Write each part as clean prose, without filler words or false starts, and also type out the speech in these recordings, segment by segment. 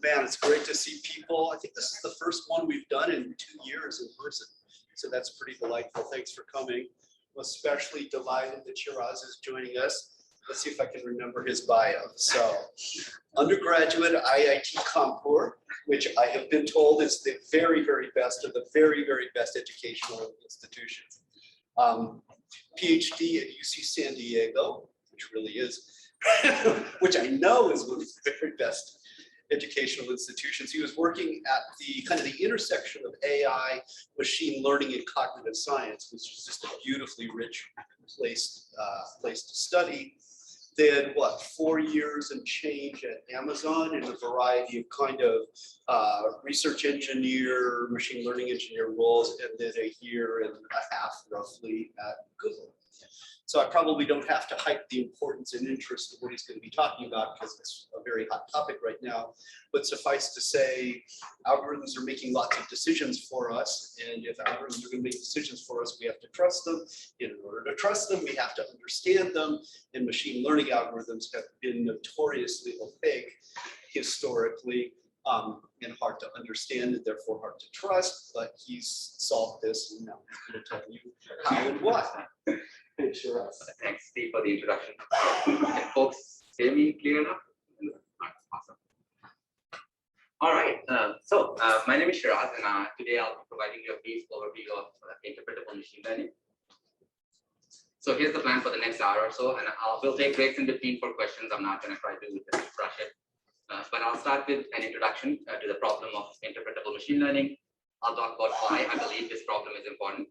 Man, it's great to see people. I think this is the first one we've done in 2 years in person. So that's pretty delightful. Thanks for coming. I'm especially delighted that Sheeraz is joining us. Let's see if I can remember his bio. So, undergraduate IIT Kanpur, which I have been told is the very, very best of the very, very best educational institutions. PhD at UC San Diego, which really is, which I know is one of the very best educational institutions. He was working at the kind of the intersection of AI, machine learning, and cognitive science, which is just a beautifully rich place to study. Then what, 4 years and change at Amazon in a variety of kind of research engineer, machine learning engineer roles, and then a year and a half roughly at Google. So I probably don't have to hype the importance and interest of what he's going to be talking about because it's a very hot topic right now. But suffice to say, algorithms are making lots of decisions for us. And if algorithms are going to make decisions for us, we have to trust them. And in order to trust them, we have to understand them. And machine learning algorithms have been notoriously opaque historically and hard to understand and therefore hard to trust. But he's solved this, and now he's going to tell you how and what. Sure. Thanks, Steve, for the introduction. Can folks hear me clear enough? Awesome. All right. My name is Sheeraz, and today I'll be providing you a brief overview of interpretable machine learning. So here's the plan for the next hour or so, and we'll take breaks in between for questions. I'm not going to try to rush it, but I'll start with an introduction to the problem of interpretable machine learning. I'll talk about why I believe this problem is important.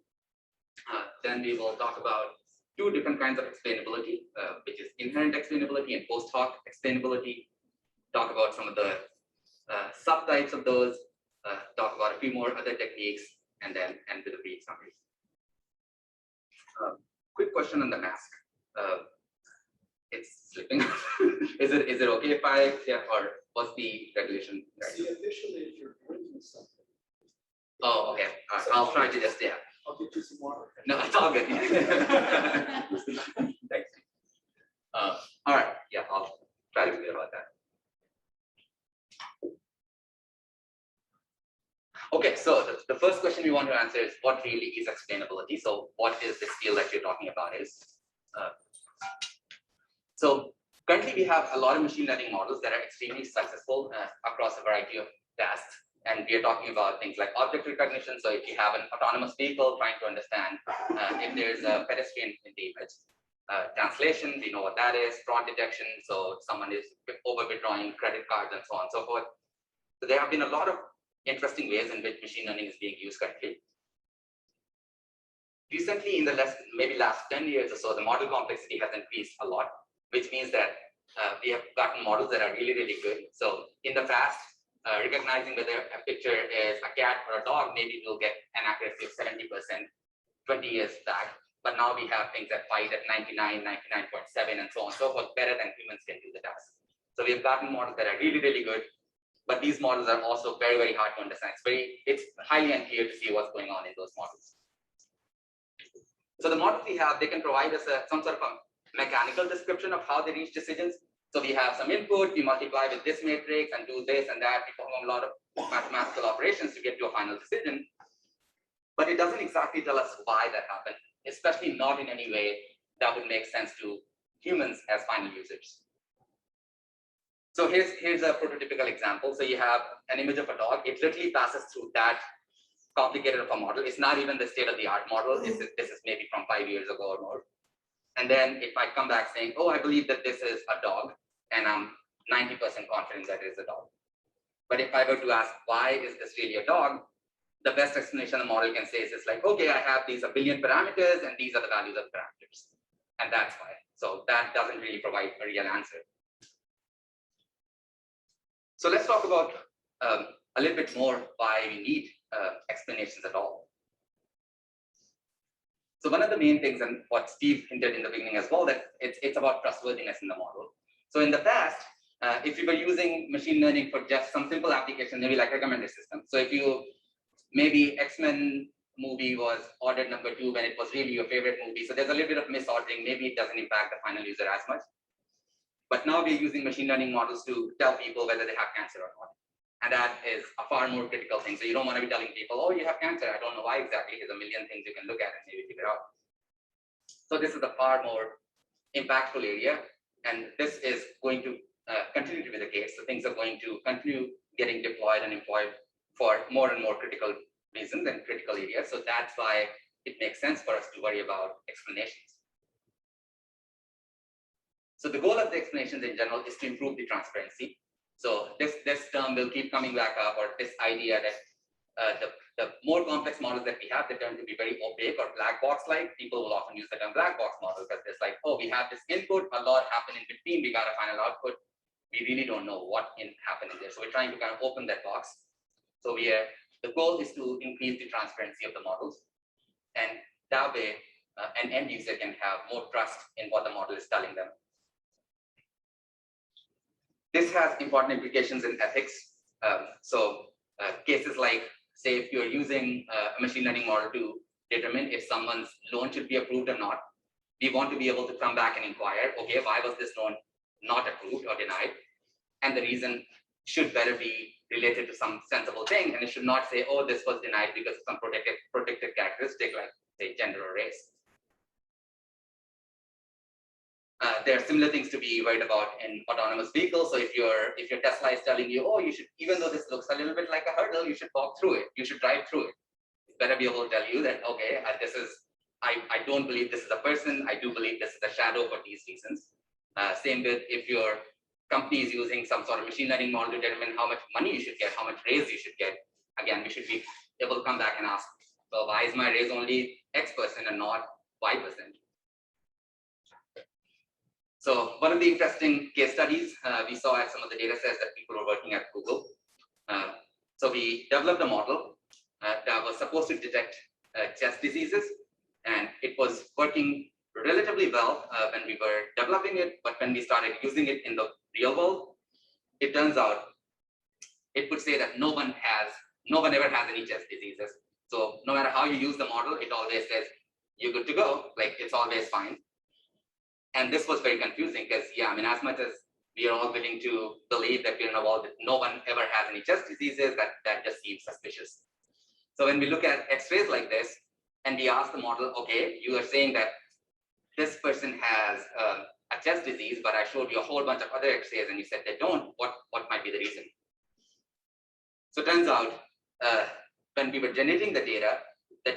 Then we will talk about two different kinds of explainability, which is inherent explainability and post-hoc explainability. Talk about some of the subtypes of those, talk about a few more other techniques, and then end with a brief summary. Quick question on the mask. It's slipping. Is it okay if I, or what's the regulation? See, officially, you're drinking something. Oh, okay. I'll try to just, I'll get you some water. No, it's all good. Thanks. All right. Yeah, I'll try to be good about that. Okay, so the first question we want to answer is what really is explainability? So what is this field that you're talking about is? So currently we have a lot of machine learning models that are extremely successful across a variety of tasks. And we are talking about things like object recognition. So if you have an autonomous vehicle trying to understand if there's a pedestrian in the image, translation, we know what that is, fraud detection. So someone is over withdrawing credit cards and so on and so forth. So there have been a lot of interesting ways in which machine learning is being used currently. Recently, in the maybe last 10 years or so, the model complexity has increased a lot, which means that we have gotten models that are really, really good. So in the past, recognizing whether a picture is a cat or a dog, maybe we'll get an accuracy of 70% 20 years back. But now we have things that fight at 99, 99.7, and so on and so forth, better than humans can do the task. So we've gotten models that are really, really good, but these models are also very, very hard to understand. It's highly unclear to see what's going on in those models. So the models we have, they can provide us some sort of a mechanical description of how they reach decisions. So we have some input, we multiply with this matrix and do this and that. We perform a lot of mathematical operations to get to a final decision. But it doesn't exactly tell us why that happened, especially not in any way that would make sense to humans as final users. So here's a prototypical example. So you have an image of a dog. It literally passes through that complicated of a model. It's not even the state-of-the-art model. This is maybe from 5 years ago or more. And then it might come back saying, oh, I believe that this is a dog, and I'm 90% confident that it is a dog. But if I were to ask, why is this really a dog? The best explanation the model can say is it's like, okay, I have these a billion parameters, and these are the values of the parameters. And that's why. So that doesn't really provide a real answer. So let's talk about a little bit more why we need explanations at all. So one of the main things, and what Steve hinted in the beginning as well, that it's about trustworthiness in the model. So in the past, if you were using machine learning for just some simple application, maybe like recommender system. So if you, maybe X-Men movie was ordered number 2 when it was really your favorite movie. So there's a little bit of misordering. Maybe it doesn't impact the final user as much. But now we're using machine learning models to tell people whether they have cancer or not. And that is a far more critical thing. So you don't want to be telling people, oh, you have cancer. I don't know why exactly. There's a million things you can look at and maybe figure out. So this is a far more impactful area. And this is going to continue to be the case. So things are going to continue getting deployed and employed for more and more critical reasons and critical areas. So that's why it makes sense for us to worry about explanations. So the goal of the explanations in general is to improve the transparency. So this term will keep coming back up, or this idea that the more complex models that we have, they tend to be very opaque or black box-like. People will often use the term black box model because it's like, oh, we have this input, a lot happen in between, we got a final output. We really don't know what happened in there. So we're trying to kind of open that box. So the goal is to increase the transparency of the models. And that way, an end user can have more trust in what the model is telling them. This has important implications in ethics. Cases like, say, if you're using a machine learning model to determine if someone's loan should be approved or not, we want to be able to come back and inquire, okay, why was this loan not approved or denied? And the reason should better be related to some sensible thing, and it should not say, oh, this was denied because of some protected characteristic like, say, gender or race. There are similar things to be worried about in autonomous vehicles. So if your Tesla is telling you, oh, you should, even though this looks a little bit like a hurdle, you should walk through it. You should drive through it. It better be able to tell you that, okay, I don't believe this is a person. I do believe this is a shadow for these reasons. Same with if your company is using some sort of machine learning model to determine how much money you should get, how much raise you should get. Again, we should be able to come back and ask, well, why is my raise only X% and not Y%? So one of the interesting case studies we saw at some of the data sets that people were working at Google. So we developed a model that was supposed to detect chest diseases, and it was working relatively well when we were developing it, but when we started using it in the real world, it turns out it would say that no one ever has any chest diseases. So no matter how you use the model, it always says you're good to go, like it's always fine. And this was very confusing because, yeah, I mean, as much as we are all willing to believe that we're in a world that no one ever has any chest diseases, that just seems suspicious. So when we look at X-rays like this, and we ask the model, okay, you are saying that this person has a chest disease, but I showed you a whole bunch of other X-rays and you said they don't, what might be the reason? So it turns out, when we were generating the data, the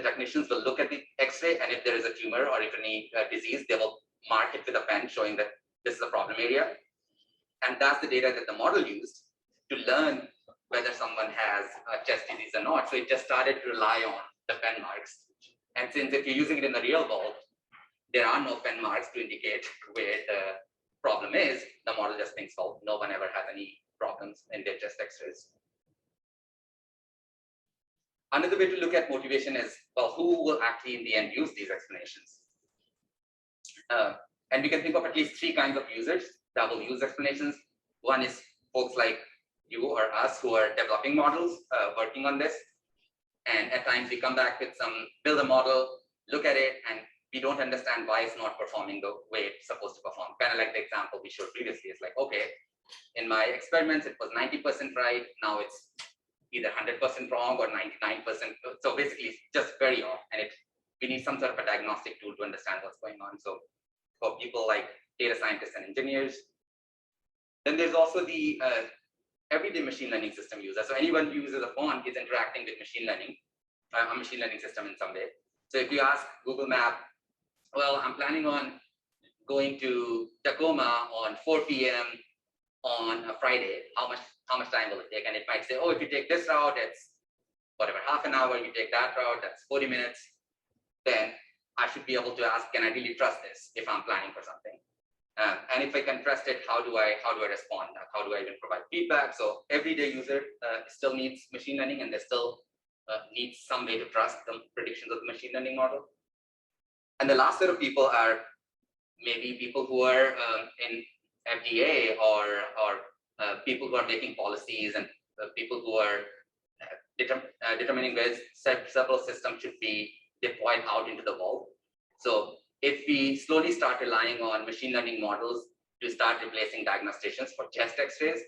technicians will look at the X-ray, and if there is a tumor or if any disease, they will mark it with a pen showing that this is a problem area. And that's the data that the model used to learn whether someone has a chest disease or not. So it just started to rely on the pen marks. And since if you're using it in the real world, there are no pen marks to indicate where the problem is, the model just thinks, well, no one ever has any problems in their chest X-rays. Another way to look at motivation is, well, who will actually in the end use these explanations? And we can think of at least three kinds of users that will use explanations. One is folks like you or us who are developing models, working on this. And at times we come back with build a model, look at it, and we don't understand why it's not performing the way it's supposed to perform. Kind of like the example we showed previously. It's like, okay, in my experiments, it was 90% right. Now it's either 100% wrong or 99%. So basically, it's just very off. And we need some sort of a diagnostic tool to understand what's going on. So for people like data scientists and engineers, then there's also the everyday machine learning system user. So anyone who uses a phone is interacting with machine learning, a machine learning system in some way. So if you ask Google Map, well, I'm planning on going to Tacoma on 4 p.m. on a Friday, how much time will it take? And it might say, oh, if you take this route, it's whatever, half an hour. You take that route, that's 40 minutes. Then I should be able to ask, can I really trust this if I'm planning for something? And if I can trust it, how do I respond? How do I even provide feedback? So everyday user still needs machine learning, and they still needs some way to trust the predictions of the machine learning model. And the last set of people are maybe people who are in FDA or people who are making policies, and people who are determining where several systems should be deployed out into the world. So if we slowly start relying on machine learning models to start replacing diagnosticians for chest x-rays,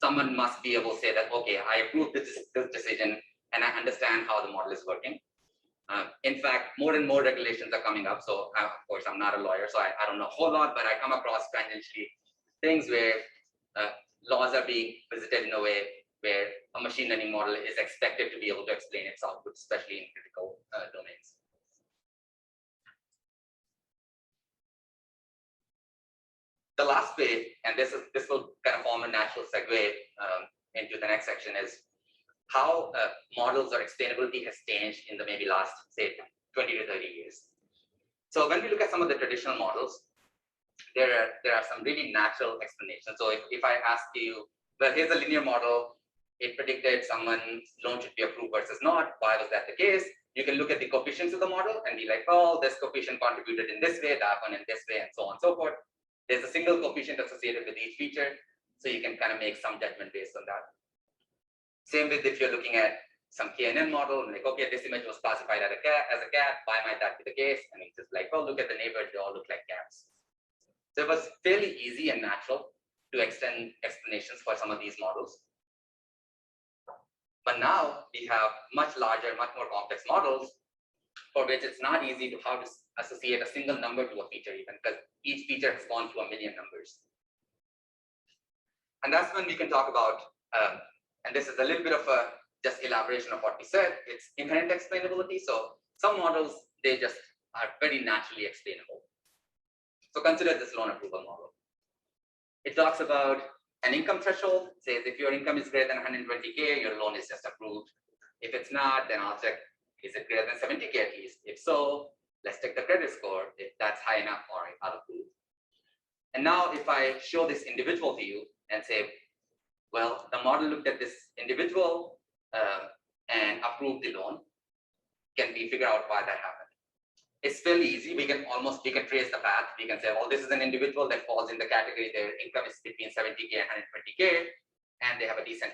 someone must be able to say that, okay, I approve this decision and I understand how the model is working. In fact, more and more regulations are coming up. So of course, I'm not a lawyer, so I don't know a whole lot, but I come across tangentially things where laws are being visited in a way where a machine learning model is expected to be able to explain its output, especially in critical domains. The last way, and this will kind of form a natural segue into the next section, is how models or explainability has changed in the maybe last, say, 20 to 30 years. So when we look at some of the traditional models, there are some really natural explanations. So if I ask you, well, here's a linear model, it predicted someone's loan should be approved versus not, why was that the case? You can look at the coefficients of the model and be like, oh, this coefficient contributed in this way, that one in this way, and so on and so forth. There's a single coefficient associated with each feature, so you can kind of make some judgment based on that. Same with if you're looking at some KNN model, like, okay, this image was classified as a cat, why might that be the case? And it's just like, oh, look at the neighbors, they all look like cats. So it was fairly easy and natural to extend explanations for some of these models. But now we have much larger, much more complex models for which it's not easy to how to associate a single number to a feature even, because each feature has gone through a million numbers. And that's when we can talk about, and this is a little bit of a just elaboration of what we said, it's inherent explainability. So some models, they just are very naturally explainable. So consider this loan approval model. It talks about an income threshold, says if your income is greater than 120K, your loan is just approved. If it's not, then I'll check, is it greater than 70K at least? If so, let's check the credit score. If that's high enough, all right, I'll approve. And now if I show this individual to you and say, well, the model looked at this individual and approved the loan, can we figure out why that happened? It's fairly easy. We can trace the path. We can say, well, this is an individual that falls in the category, their income is between 70K and 120K, and they have a decent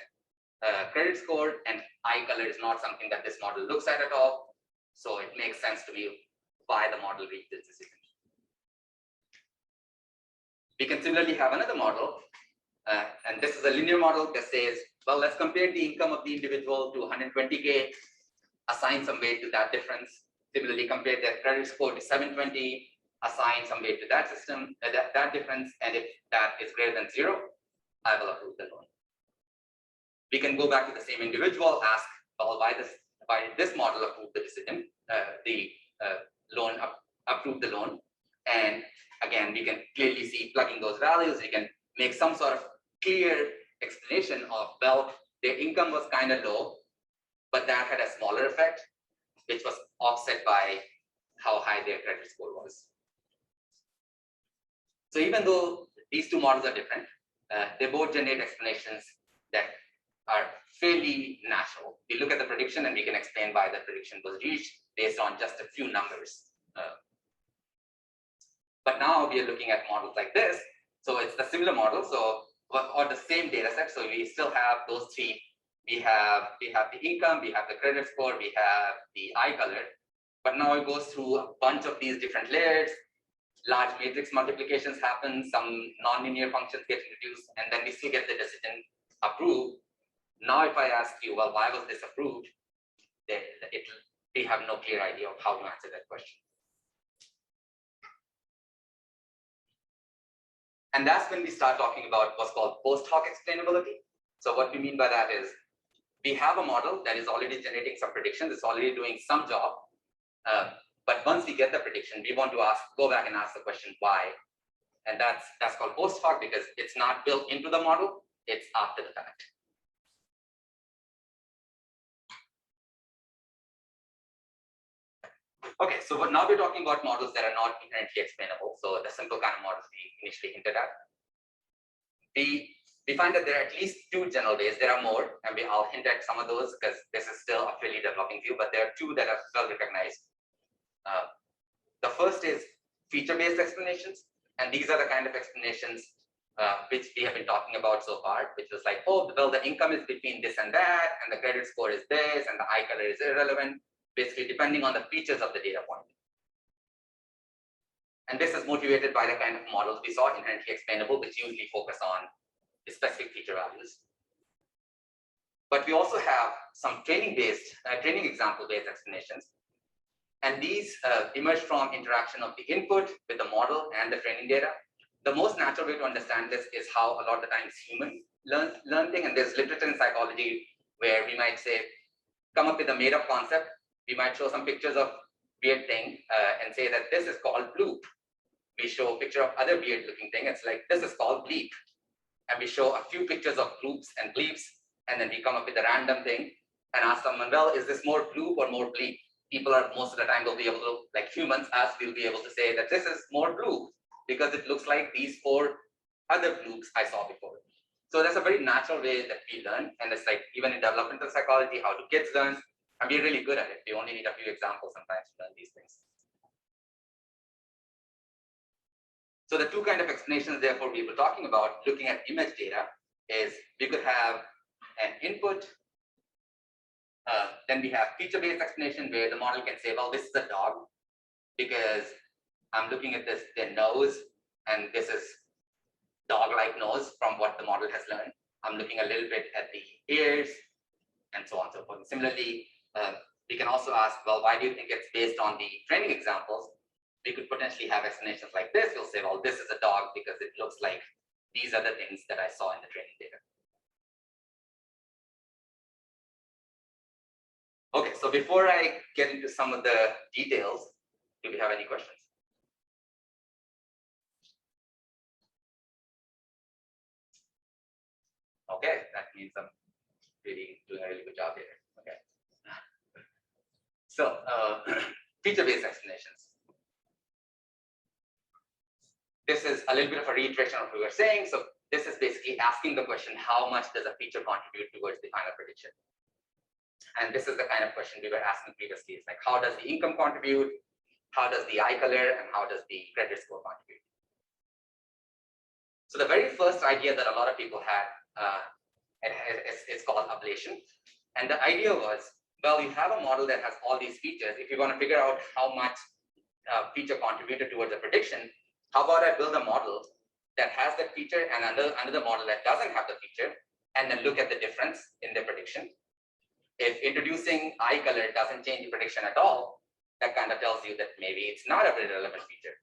credit score, and eye color is not something that this model looks at all. So it makes sense to me why the model reached this decision. We can similarly have another model, and this is a linear model that says, well, let's compare the income of the individual to 120K, assign some weight to that difference. Similarly, compare their credit score to 720, assign some weight to that system, that difference, and if that is greater than 0, I will approve the loan. We can go back to the same individual, ask, well, why did this model approve the decision, approve the loan, and again, we can clearly see plugging those values. We can make some sort of clear explanation of, well, their income was kind of low, but that had a smaller effect, which was offset by how high their credit score was. So even though these two models are different, they both generate explanations that are fairly natural. We look at the prediction and we can explain why the prediction was reached based on just a few numbers. But now we are looking at models like this. So it's the similar model, or the same data set. So we still have those three. We have the income, we have the credit score, we have the eye color. But now it goes through a bunch of these different layers. Large matrix multiplications happen, some nonlinear functions get introduced, and then we still get the decision approved. Now, if I ask you, well, why was this approved? We have no clear idea of how to answer that question. And that's when we start talking about what's called post-hoc explainability. So what we mean by that is, we have a model that is already generating some predictions, it's already doing some job. But once we get the prediction, we want to go back and ask the question why. And that's called post-hoc because it's not built into the model, it's after the fact. Okay, so now we're talking about models that are not inherently explainable. So the simple kind of models we initially hinted at. We find that there are at least two general ways. There are more, and I'll hint at some of those because this is still a fairly developing view, but there are two that are well recognized. The first is feature-based explanations, and these are the kind of explanations which we have been talking about so far, which was like, oh, well, the income is between this and that, and the credit score is this, and the eye color is irrelevant, basically depending on the features of the data point. And this is motivated by the kind of models we saw, inherently explainable, which usually focus on specific feature values. But we also have some training example-based explanations. And these emerge from interaction of the input with the model and the training data. The most natural way to understand this is how a lot of the times humans learn things. And there's literature in psychology where we might say, come up with a made-up concept. We might show some pictures of weird thing and say that this is called bloop. We show a picture of other weird-looking thing. It's like, this is called bleep. And we show a few pictures of bloops and bleeps, and then we come up with a random thing and ask someone, well, is this more bloop or more bleep? People are, most of the time, will be able to, like humans, us, will be able to say that this is more bloop because it looks like these 4 other bloops I saw before. So that's a very natural way that we learn. And it's like, even in developmental psychology, how do kids learn? And we're really good at it. We only need a few examples sometimes to learn these things. So the 2 kind of explanations, therefore, we were talking about looking at image data is we could have an input. Then we have feature-based explanation where the model can say, well, this is a dog because I'm looking at this, their nose, and this is dog-like nose from what the model has learned. I'm looking a little bit at the ears and so on and so forth. Similarly, we can also ask, well, why do you think it's based on the training examples? We could potentially have explanations like this. We'll say, well, this is a dog because it looks like these are the things that I saw in the training data. Okay, so before I get into some of the details, do we have any questions? Okay, that means I'm really doing a really good job here. Okay. So feature-based explanations. This is a little bit of a reiteration of what we were saying. So this is basically asking the question, how much does a feature contribute towards the final prediction? And this is the kind of question we were asking previously. It's like, how does the income contribute? How does the eye color? And how does the credit score contribute? So the very first idea that a lot of people had, it's called ablation. And the idea was, well, you have a model that has all these features. If you want to figure out how much feature contributed towards a prediction, how about I build a model that has that feature and another model that doesn't have the feature, and then look at the difference in the prediction. If introducing eye color doesn't change the prediction at all, that kind of tells you that maybe it's not a very relevant feature.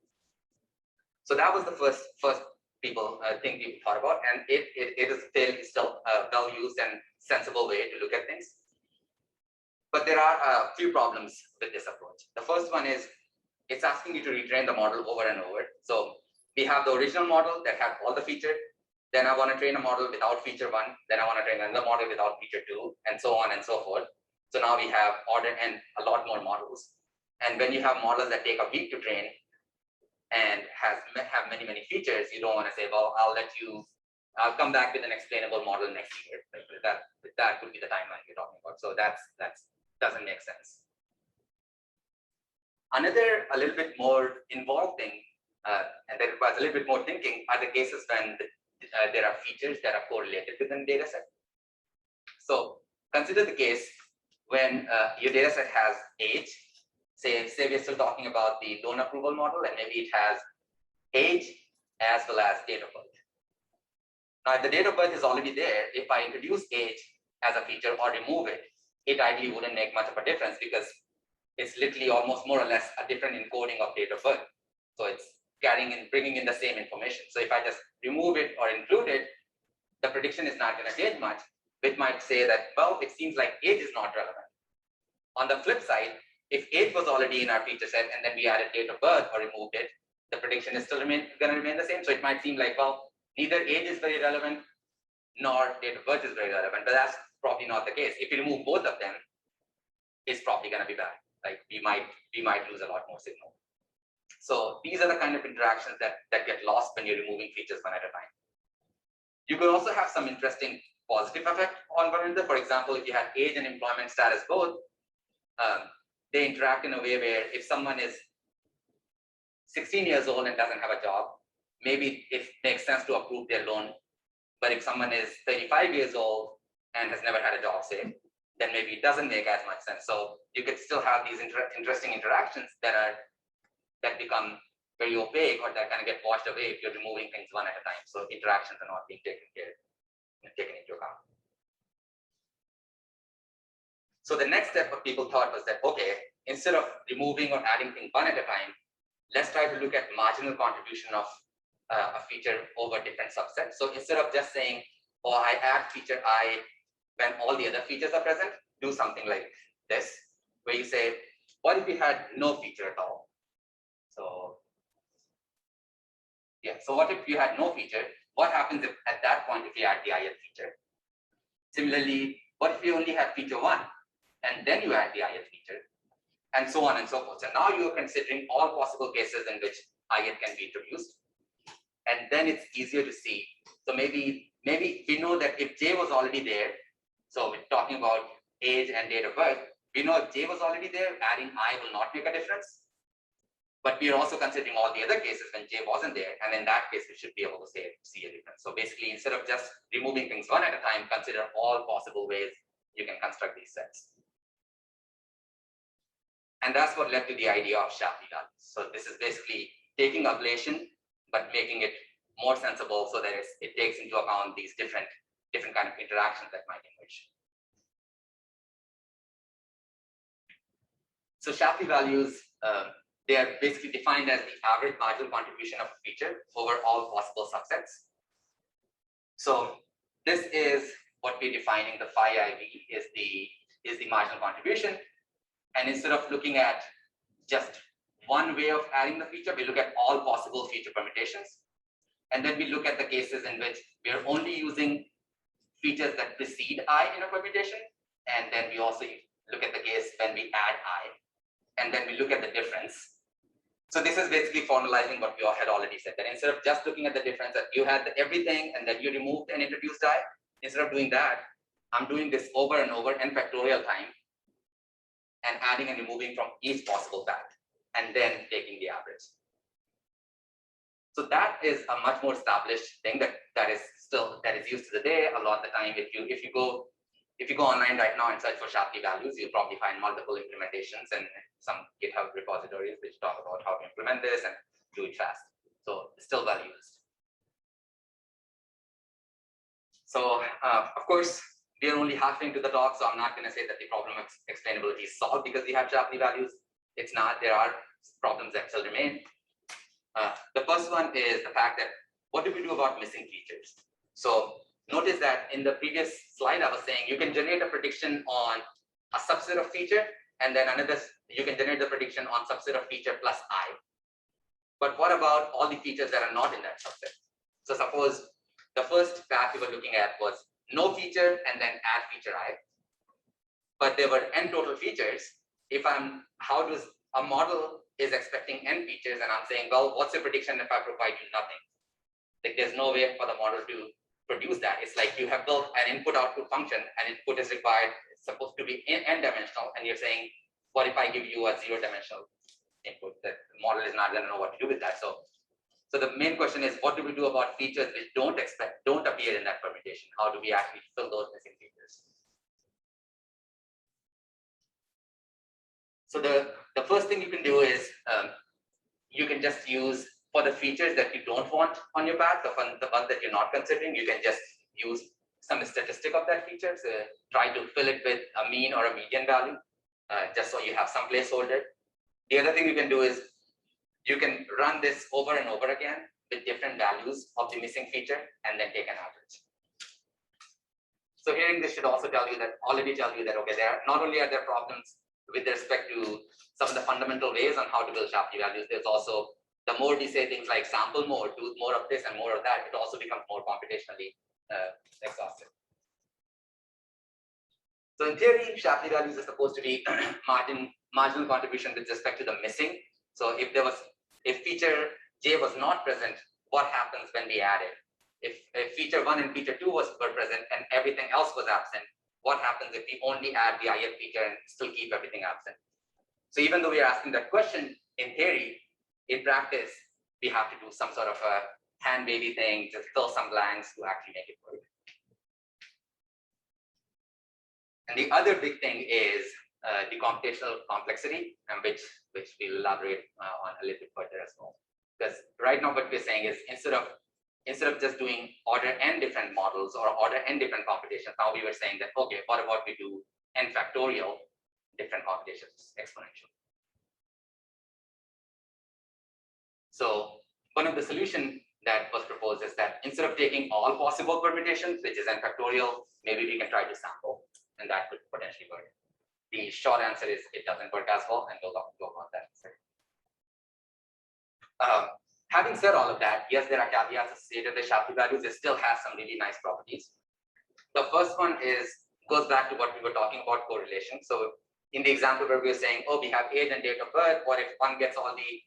So that was the first thing people thought about, and it is still a well-used and sensible way to look at things. But there are a few problems with this approach. The first one is it's asking you to retrain the model over and over. So we have the original model that had all the features. Then I want to train a model without feature 1. Then I want to train another model without feature 2, and so on and so forth. So now we have order and a lot more models. And when you have models that take a week to train and have many features, you don't want to say, well, I'll come back with an explainable model next year. That could be the timeline you're talking about. So that doesn't make sense. Another a little bit more involved thing, and that requires a little bit more thinking, are the cases when there are features that are correlated within the data set. So consider the case when your data set has age. Say we're still talking about the loan approval model, and maybe it has age as well as date of birth. Now, if the date of birth is already there, if I introduce age as a feature or remove it, it ideally wouldn't make much of a difference because it's literally almost more or less a different encoding of date of birth. So it's bringing in the same information. So if I just remove it or include it, the prediction is not going to change much. It might say that, well, it seems like age is not relevant. On the flip side, if age was already in our feature set and then we added date of birth or removed it, the prediction is still going to remain the same. So it might seem like, well, neither age is very relevant nor date of birth is very relevant, but that's probably not the case. If you remove both of them, it's probably going to be bad. Like we might lose a lot more signal. So these are the kind of interactions that get lost when you're removing features one at a time. You could also have some interesting positive effect on one another. For example, if you had age and employment status both, they interact in a way where if someone is 16 years old and doesn't have a job, maybe it makes sense to approve their loan. But if someone is 35 years old and has never had a job, say, then maybe it doesn't make as much sense. So you could still have these interesting interactions that become very opaque or that kind of get washed away if you're removing things one at a time. So interactions are not being taken into account. So the next step what people thought was that, okay, instead of removing or adding things one at a time, let's try to look at marginal contribution of a feature over different subsets. So instead of just saying, oh, I add feature I when all the other features are present, do something like this, where you say, what if you had no feature at all? So yeah, so what if you had no feature? What happens if at that point if you add the ith feature? Similarly, what if you only had feature one and then you add the ith feature? And so on and so forth. So now you're considering all possible cases in which ith can be introduced. And then it's easier to see. So maybe we know that if J was already there, so we're talking about age and date of birth, we know if J was already there, adding I will not make a difference. But we are also considering all the other cases when J wasn't there. And in that case, we should be able to see a difference. So basically, instead of just removing things one at a time, consider all possible ways you can construct these sets. And that's what led to the idea of Shapley values. So this is basically taking ablation, but making it more sensible so that it takes into account these different kind of interactions that might emerge. So Shapley values, they are basically defined as the average marginal contribution of a feature over all possible subsets. So this is what we're defining. The phi IV is the marginal contribution. And instead of looking at just one way of adding the feature, we look at all possible feature permutations. And then we look at the cases in which we are only using features that precede I in a permutation. And then we also look at the case when we add I. And then we look at the difference. So this is basically formalizing what we all had already said, that instead of just looking at the difference, that you had everything and then you removed and introduced I, instead of doing that, I'm doing this over and over n factorial time and adding and removing from each possible fact and then taking the average. So that is a much more established thing that is used to the day. A lot of the time, if you go online right now and search for Shapley values, you'll probably find multiple implementations and some GitHub repositories which talk about how to implement this and do it fast. So it's still well used. So of course, we are only halfway into the talk, so I'm not going to say that the problem of explainability is solved because we have Shapley values. It's not. There are problems that still remain. The first one is the fact that what do we do about missing features? So notice that in the previous slide, I was saying you can generate a prediction on a subset of feature, and then you can generate the prediction on subset of feature plus I. But what about all the features that are not in that subset? So suppose the first path we were looking at was no feature and then add feature I. But there were n total features. How does a model is expecting n features, and I'm saying, well, what's your prediction if I provide you nothing? Like there's no way for the model to produce that. It's like you have built an input-output function, and input is required, it's supposed to be n-dimensional, and you're saying, what if I give you a zero-dimensional input? The model is not going to know what to do with that. So the main question is, what do we do about features which don't appear in that permutation? How do we actually fill those missing features? So the first thing you can do is you can just use, for the features that you don't want on your path, the ones that you're not considering, you can just use some statistic of that feature. So try to fill it with a mean or a median value, just so you have some placeholder. The other thing you can do is you can run this over and over again with different values of the missing feature and then take an average. So hearing this should also already tell you that, okay, not only are there problems with respect to some of the fundamental ways on how to build Shapley values, there's also, the more we say things like sample more, do more of this and more of that, it also becomes more computationally exhaustive. So in theory, Shapley values are supposed to be marginal contribution with respect to the missing. So if feature J was not present, what happens when we add it? If feature 1 and feature 2 were present and everything else was absent, what happens if we only add the ith feature and still keep everything absent? So even though we are asking that question in theory, in practice, we have to do some sort of a hand-wavy thing, just fill some blanks to actually make it work. And the other big thing is the computational complexity, and which we'll elaborate on a little bit further as well. Because right now what we're saying is instead of just doing order n different models or order n different computations, now we were saying that, okay, what about we do n factorial different computations, exponential. So one of the solutions that was proposed is that instead of taking all possible permutations, which is n factorial, maybe we can try to sample, and that could potentially work. The short answer is it doesn't work as well, and we'll talk about that in a second. Having said all of that, yes, there are caveats associated with Shapley values. It still has some really nice properties. The first one goes back to what we were talking about, correlation. So in the example where we were saying, oh, we have age and date of birth, what if one gets all the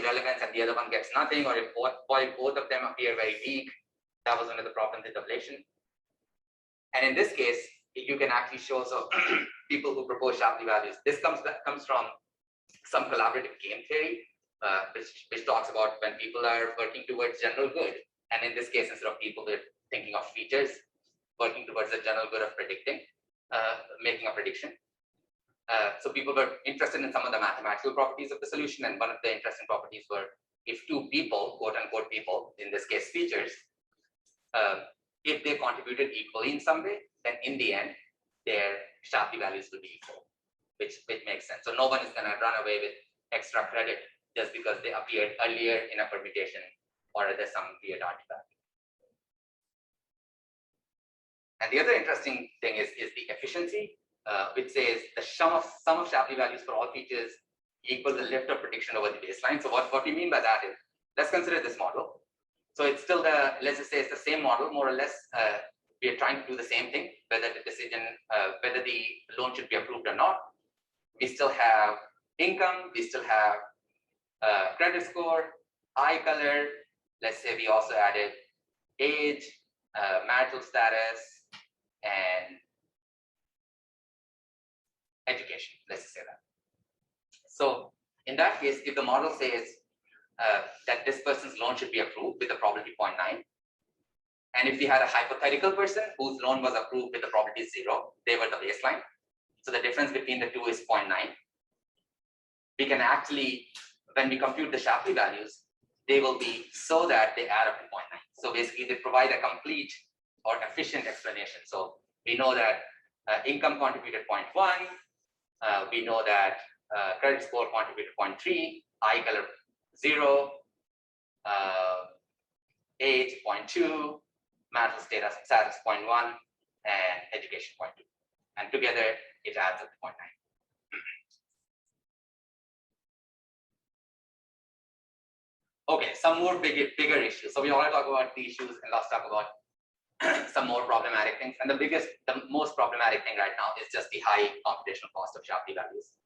relevance and the other one gets nothing, or if both of them appear very weak? That was one of the problems with ablation. And in this case, you can actually show, so people who propose Shapley values, this comes from some collaborative game theory, which talks about when people are working towards general good. And in this case, instead of people thinking of features, working towards the general good of predicting, making a prediction. So people were interested in some of the mathematical properties of the solution. And one of the interesting properties were if two people, quote unquote people, in this case features, if they contributed equally in some way, then in the end, their Shapley values will be equal, which makes sense. So no one is going to run away with extra credit just because they appeared earlier in a permutation or there's some weird artifact. And the other interesting thing is the efficiency, which says the sum of Shapley values for all features equals the lift of prediction over the baseline. So what we mean by that is, let's consider this model. So it's still let's just say it's the same model, more or less. We are trying to do the same thing, whether whether the loan should be approved or not. We still have income, we still have credit score, eye color. Let's say we also added age, marital status, and education. Let's just say that. So in that case, if the model says that this person's loan should be approved with a probability 0.9, and if we had a hypothetical person whose loan was approved with a probability 0, they were the baseline. So the difference between the two is 0.9. We can actually, when we compute the Shapley values, they will be so that they add up to 0.9. So basically, they provide a complete or efficient explanation. So we know that income contributed 0.1. We know that credit score contributed 0.3, eye color 0, age 0.2, marital status 0.1, and education 0.2. And together, it adds up to 0.9. Okay, some more bigger issues. So we already talked about the issues, and let's talk about some more problematic things. And the most problematic thing right now is just the high computational cost of Shapley values.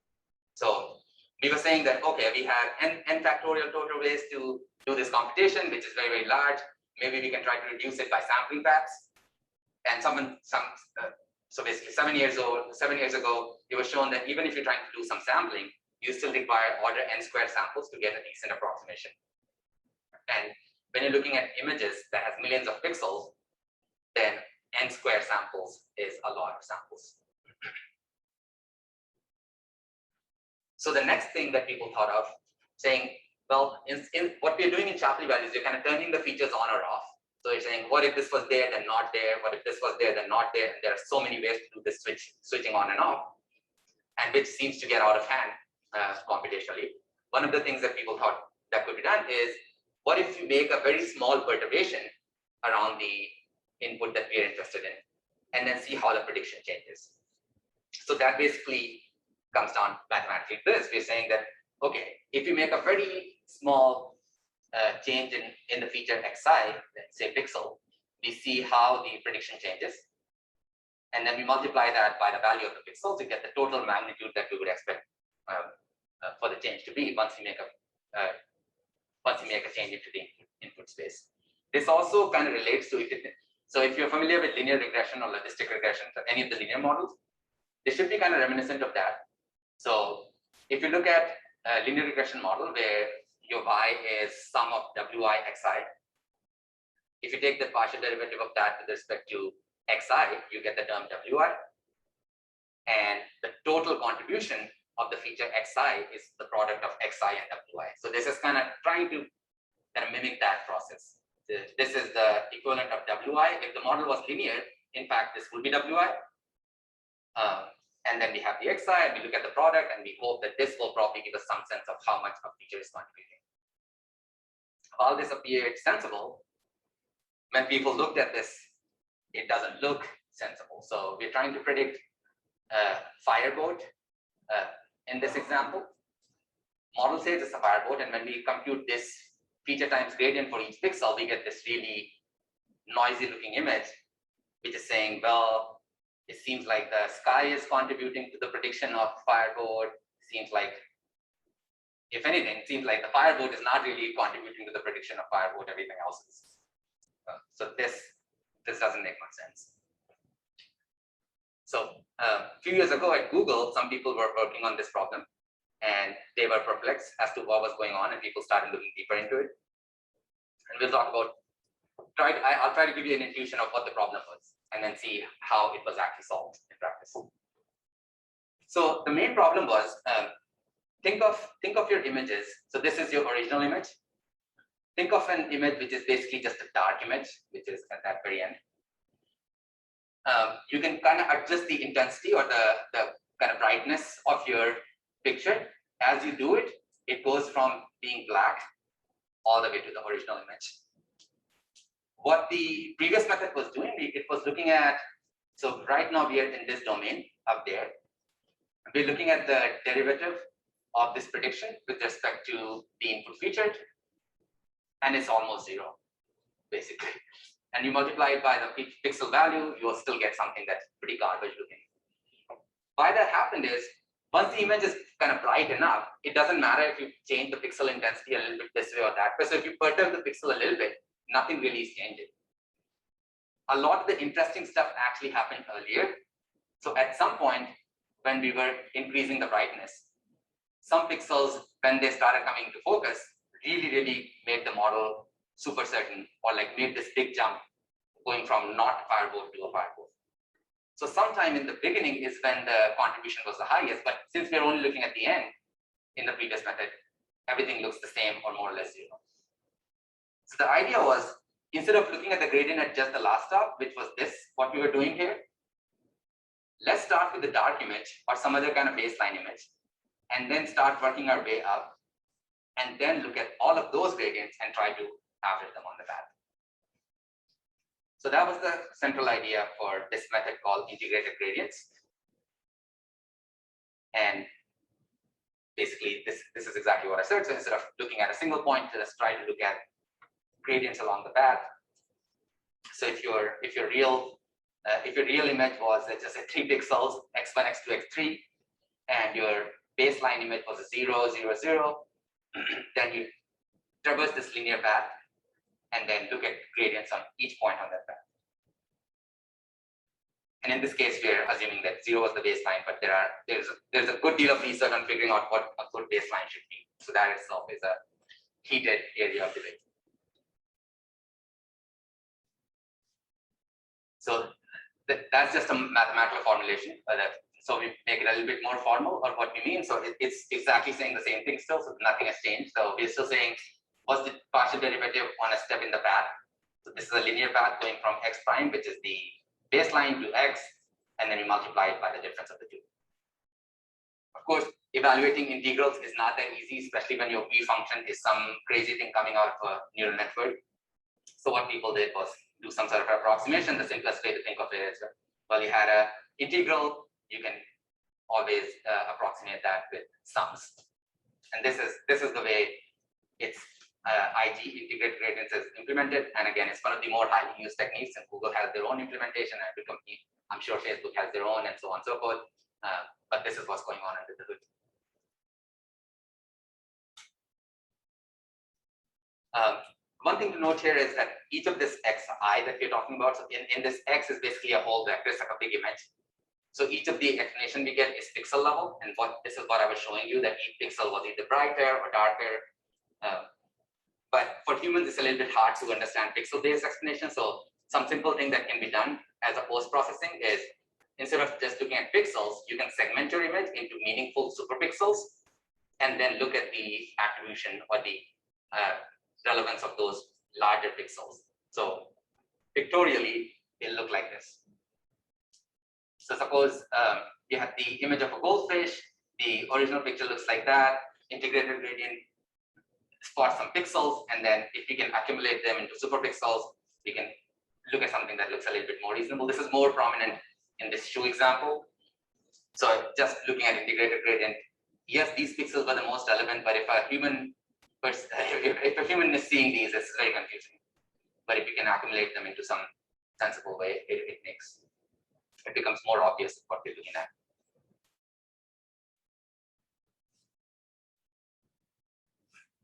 So we were saying that, okay, we have n factorial total ways to do this computation, which is very, very large. Maybe we can try to reduce it by sampling packs. And so basically 7 years ago, it was shown that even if you're trying to do some sampling, you still require order n squared samples to get a decent approximation. And when you're looking at images that has millions of pixels, then n squared samples is a lot of samples. So the next thing that people thought of, saying, well, in what we're doing in Shapley values, you're kind of turning the features on or off. So you're saying, what if this was there, then not there? What if this was there, then not there? And there are so many ways to do this switching on and off, and which seems to get out of hand computationally. One of the things that people thought that could be done is, what if you make a very small perturbation around the input that we are interested in, and then see how the prediction changes? So that basically comes down mathematically to this. We're saying that, okay, if you make a very small change in the feature xi, let's say pixel, we see how the prediction changes. And then we multiply that by the value of the pixel to get the total magnitude that we would expect for the change to be once we make a change into the input space. This also kind of relates to it. So if you're familiar with linear regression or logistic regression, or any of the linear models, they should be kind of reminiscent of that. So if you look at a linear regression model where your y is sum of wi xi, if you take the partial derivative of that with respect to xi, you get the term wi, and the total contribution of the feature xi is the product of xi and wi. So this is kind of trying to kind of mimic that process. This is the equivalent of wi. If the model was linear, in fact, this will be wi. And then we have the xi, and we look at the product, and we hope that this will probably give us some sense of how much a feature is contributing. While this appeared sensible, when people looked at this, it doesn't look sensible. So we're trying to predict fireboat in this example. Model says it's a fireboat, and when we compute this feature times gradient for each pixel, we get this really noisy looking image, which is saying, well, it seems like the sky is contributing to the prediction of fireboat. Seems like, if anything, it seems like the fireboat is not really contributing to the prediction of fireboat, everything else is. So this doesn't make much sense. So a few years ago at Google, some people were working on this problem, and they were perplexed as to what was going on, and people started looking deeper into it. And we'll talk about, I'll try to give you an intuition of what the problem was, and then see how it was actually solved in practice. So the main problem was, think of your images. So this is your original image. Think of an image which is basically just a dark image, which is at that very end. You can kind of adjust the intensity or the kind of brightness of your picture. As you do it, it goes from being black all the way to the original image. What the previous method was doing, it was looking at, so right now we are in this domain up there. We're looking at the derivative of this prediction with respect to the input featured, and it's almost zero, basically. And you multiply it by the pixel value, you will still get something that's pretty garbage looking. Why that happened is, once the image is kind of bright enough, it doesn't matter if you change the pixel intensity a little bit this way or that way. So if you perturb the pixel a little bit, nothing really is changing. A lot of the interesting stuff actually happened earlier. So at some point, when we were increasing the brightness, some pixels, when they started coming to focus, really made the model super certain, or like made this big jump going from not a fireboat to a fireboat. So sometime in the beginning is when the contribution was the highest, but since we're only looking at the end in the previous method, everything looks the same or more or less zero. So the idea was, instead of looking at the gradient at just the last stop, which was this, what we were doing here, let's start with the dark image or some other kind of baseline image, and then start working our way up, and then look at all of those gradients and try to average them on the path. So that was the central idea for this method called integrated gradients. And basically, this is exactly what I said. So instead of looking at a single point, let's try to look at gradients along the path. So if your real image was, let's just say 3 pixels, x1, x2, x3, and your baseline image was a 0, 0, 0, then you traverse this linear path and then look at gradients on each point on that path. And in this case, we're assuming that 0 was the baseline, but there's a good deal of research on figuring out what a good baseline should be. So that itself is a heated area of debate. So that's just a mathematical formulation. So we make it a little bit more formal of what we mean. So it's exactly saying the same thing still, so nothing has changed. So we're still saying, what's the partial derivative on a step in the path? So this is a linear path going from x prime, which is the baseline, to x, and then we multiply it by the difference of the two. Of course, evaluating integrals is not that easy, especially when your v function is some crazy thing coming out of a neural network. So what people did was do some sort of approximation. The simplest way to think of it is, well, you had an integral, you can always approximate that with sums. And this is the way it's IG integrated gradients is implemented. And again, it's one of the more highly used techniques, and Google has their own implementation, and every company, I'm sure Facebook has their own, and so on and so forth. But this is what's going on under the hood. One thing to note here is that each of this xi that we're talking about, so in this x is basically a whole vector, it's like a big image. So each of the explanation we get is pixel level, and this is what I was showing you, that each pixel was either brighter or darker. But for humans, it's a little bit hard to understand pixel-based explanation. So some simple thing that can be done as a post-processing is instead of just looking at pixels, you can segment your image into meaningful superpixels and then look at the attribution or the relevance of those larger pixels. So pictorially, it'll look like this. So suppose you have the image of a goldfish, the original picture looks like that, integrated gradient spots some pixels, and then if we can accumulate them into superpixels, we can look at something that looks a little bit more reasonable. This is more prominent in this shoe example. So just looking at integrated gradient, yes, these pixels were the most relevant, but if a human is seeing these, it's very confusing. But if you can accumulate them into some sensible way, it becomes more obvious what we're looking at.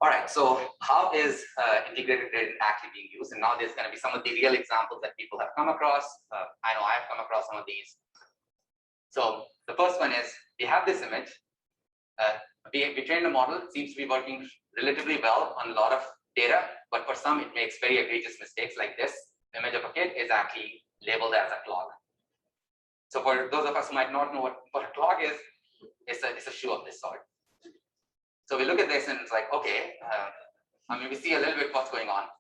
All right, so how is integrated gradient actually being used? And now there's going to be some of the real examples that people have come across. I know I've come across some of these. So the first one is, we have this image. We trained a model, it seems to be working relatively well on a lot of data, but for some it makes very egregious mistakes like this. The image of a kid is actually labeled as a clog. So for those of us who might not know what a clog is, it's a shoe of this sort. So we look at this and it's like, okay, I mean, we see a little bit what's going on,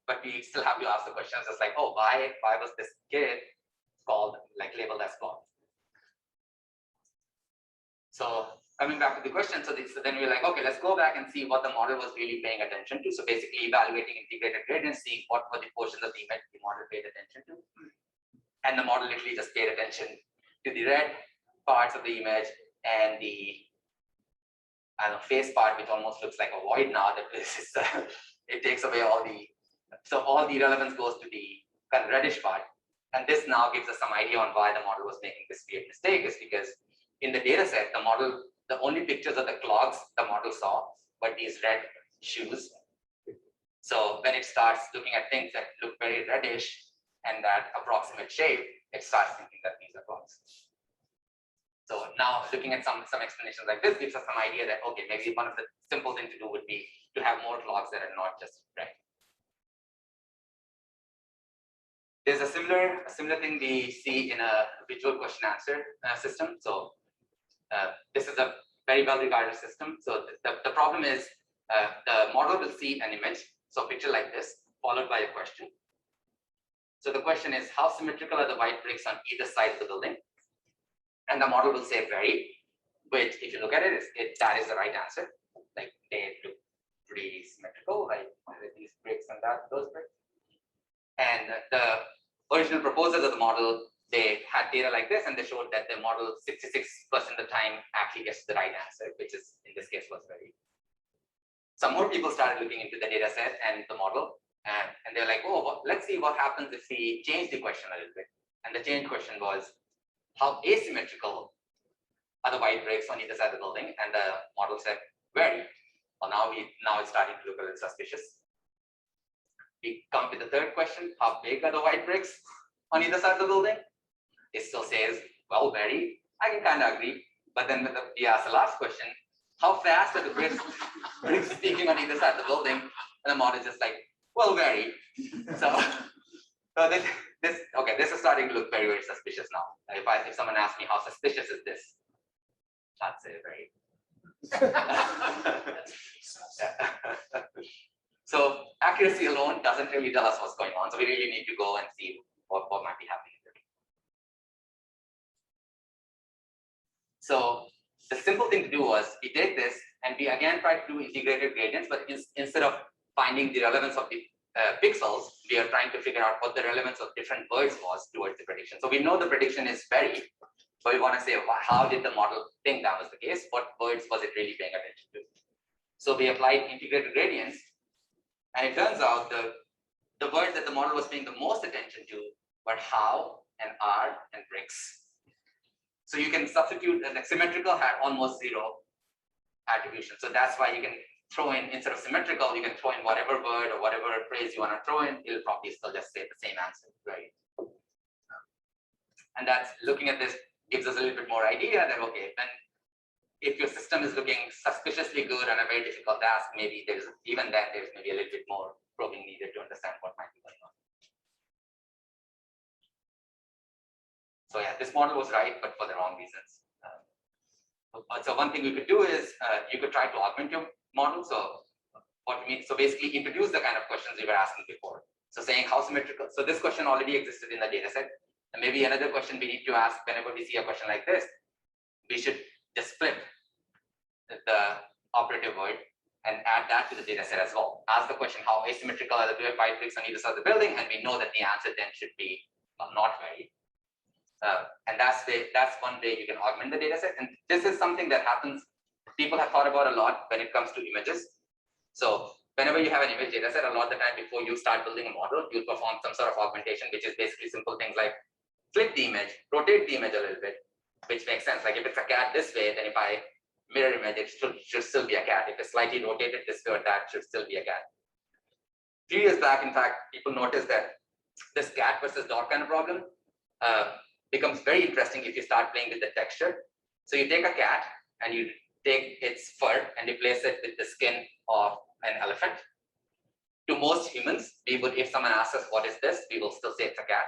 but we still have to ask the questions. It's like, oh, why was this kid labeled as clog? So coming back to the question, so then we're like, okay, let's go back and see what the model was really paying attention to. So basically evaluating integrated gradients, see what were the portions of the image the model paid attention to. And the model literally just paid attention to the red parts of the image and the face part, which almost looks like a void now. That is, it takes away all the relevance goes to the kind of reddish part. And this now gives us some idea on why the model was making this weird mistake, is because in the data set, the only pictures of the clogs the model saw were these red shoes. So when it starts looking at things that look very reddish and that approximate shape, it starts thinking that these are clogs. So now looking at some explanations like this gives us some idea that, okay, maybe one of the simple things to do would be to have more clogs that are not just red. There's a similar thing we see in a visual question answer system. So this is a very well regarded system. So the problem is the model will see an image, so a picture like this, followed by a question. So the question is, how symmetrical are the white bricks on either side of the building? And the model will say very, which if you look at it, that is the right answer. Like they look pretty symmetrical, like these bricks and those bricks. And the original proposers of the model, they had data like this, and they showed that the model 66% of the time actually gets the right answer, which is in this case was very. Some more people started looking into the data set and the model, and they're like, oh, well, let's see what happens if we change the question a little bit. And the change question was, how asymmetrical are the white bricks on either side of the building? And the model said, very. Well, now it's starting to look a little suspicious. We come to the third question, how big are the white bricks on either side of the building? It still says, well, very. I can kind of agree. But then we ask the last question, how fast are the bricks speaking on either side of the building? And the model is just like, well, very. So this is starting to look very, very suspicious now. If someone asks me how suspicious is this, I'd say very. So accuracy alone doesn't really tell us what's going on. So we really need to go and see what might be happening. So the simple thing to do was we did this and we again tried to do integrated gradients, but instead of finding the relevance of the pixels, we are trying to figure out what the relevance of different words was towards the prediction. So we know the prediction is very, but we want to say, well, how did the model think that was the case? What words was it really paying attention to? So we applied integrated gradients, and it turns out the words that the model was paying the most attention to were how and are and bricks. So you can substitute, and symmetrical had almost zero attribution. So that's why you can throw in, instead of symmetrical, you can throw in whatever word or whatever phrase you want to throw in, it'll probably still just say the same answer, right? And that's, looking at this gives us a little bit more idea that, okay, then if your system is looking suspiciously good on a very difficult task, maybe there's maybe a little bit more probing needed to understand what might be going on. So yeah, this model was right, but for the wrong reasons. So one thing you could do is you could try to augment your model. So what we mean, so basically introduce the kind of questions we were asking before. So saying how symmetrical. So this question already existed in the data set. And maybe another question we need to ask whenever we see a question like this, we should just flip the operative word and add that to the data set as well. Ask the question, how asymmetrical are the 5 bricks on either side of the building? And we know that the answer then should be not varied. And that's one way you can augment the data set. And this is something that happens, people have thought about a lot when it comes to images. So whenever you have an image data set, a lot of the time before you start building a model, you'll perform some sort of augmentation, which is basically simple things like flip the image, rotate the image a little bit, which makes sense. Like if it's a cat this way, then if I mirror image, it should still be a cat. If it's slightly rotated this way or that, should still be a cat. A few years back, in fact, people noticed that this cat versus dog kind of problem becomes very interesting if you start playing with the texture. So you take a cat and you take its fur and replace it with the skin of an elephant. To most humans, we would, if someone asks us what is this, we will still say it's a cat.